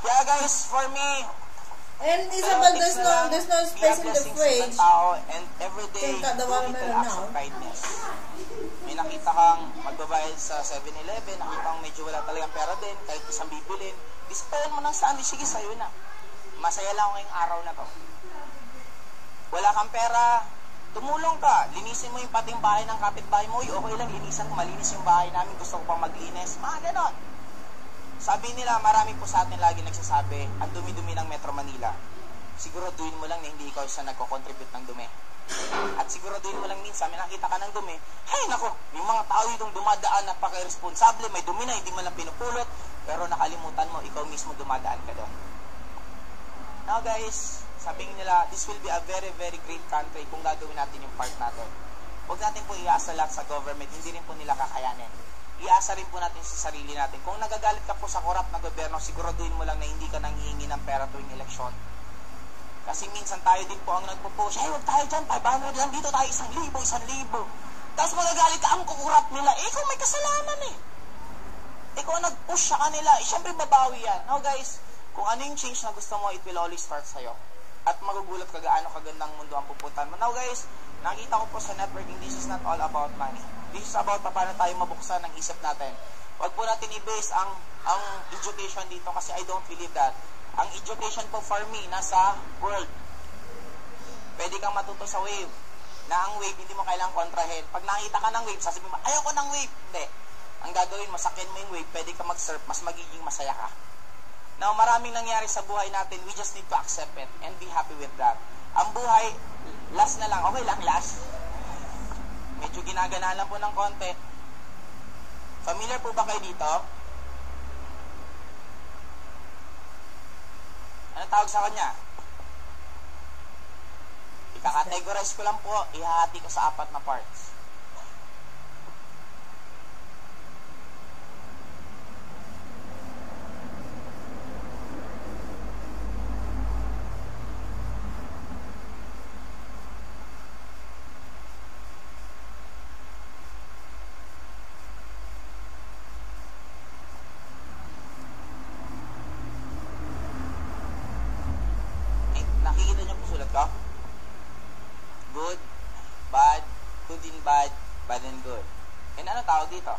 Yeah guys, for me, and Isabel, there's no space in the fridge. And every day, do little acts of kindness. May nakita kang magbabayad sa 7-Eleven, nakita kang medyo wala talagang pera din, kahit isang bibilin, dispayan mo ng sandwich, sige sa'yo na. Masaya lang ako ngayong araw na to. Wala kang pera, tumulong ka, linisin mo yung pating bahay ng kapitbahay mo, okay lang, linisan ko, malinis yung bahay namin, gusto ko pang maglinis, mga ganon. Sabi nila, marami po sa atin lagi nagsasabi, ang dumi-dumi ng Metro Manila. Siguraduhin mo lang na hindi ikaw isa nagko-contribute ng dumi. At siguraduhin mo lang minsan, may nakita ka ng dumi, hay nako, yung mga tao itong dumadaan, napaka-irresponsable, may dumi na, hindi mo lang pinupulot, pero nakalimutan mo, ikaw mismo dumadaan ka doon. Now guys, sabi nila, this will be a very, very great country kung gagawin natin yung part natin. Huwag natin po iasa lahat sa government, hindi rin po nila kakayanin. Iasa rin po natin sa sarili natin. Kung nagagalit ka po sa korap na gobyerno, siguraduhin mo lang na hindi ka nanghihingi ng pera tuwing eleksyon. Kasi minsan tayo din po ang nagpo-push, hey, huwag tayo dyan, 500 lang dito tayo, 1,000, 1,000. Tapos magagalit ka, ang kukurap nila, ikaw may kasalanan eh. Ikaw nag-push sa kanila, syempre babawi yan. Now guys, kung ano yung change na gusto mo, it will always start sa'yo. At magugulat ka gaano kagandang mundo ang pupuntahan mo. Now guys, nakita ko po sa networking, this is not all about money. This is about paano tayo mabuksan ng isip natin. Huwag po natin i-base ang education dito kasi I don't believe that. Ang education po for me, nasa world. Pwede kang matuto sa Wave. na ang wave, hindi mo kailangang kontrahin. Pag nakita ka ng wave, sasabihin mo, ayoko ng wave. Hindi. Ang gagawin mo, sakyan mo yung wave, pwede ka mag-surf, mas magiging masaya ka. Now, maraming nangyari sa buhay natin, we just need to accept it and be happy with that. Ang buhay, last na lang. Okay lang, last. Medyo ginaganaan lang po ng konti. Familiar po ba kayo dito? Ano tawag sa kanya? Ika-categorize ko lang po, ihahati ko sa 4 na parts. Nakikita niyo po sulat ko? Good, bad, good and bad, bad and good. And ano tawag dito?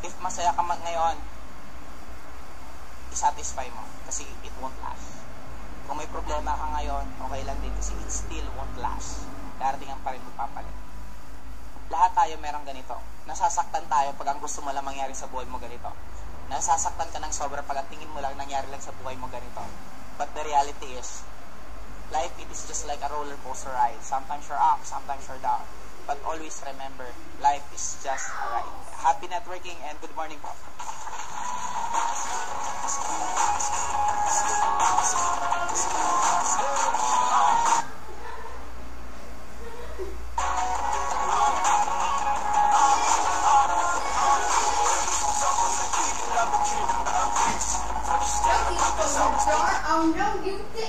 If masaya ka ngayon, isatisfy mo kasi it won't last. Kung may problema ka ngayon, okay lang din kasi it still won't last. Darating ang pa rin magpapalit. Lahat tayo merong ganito. Nasasaktan tayo pag ang gusto mo lang mangyari sa buhay mo ganito. Nasasaktan ka ng sobra pag ang tingin mo lang nangyari lang sa buhay mo ganito. But the reality is, life it is just like a roller coaster ride. Sometimes you're up, sometimes you're down. But always remember, life is just a ride. Happy networking and good morning po. Ang nang beauty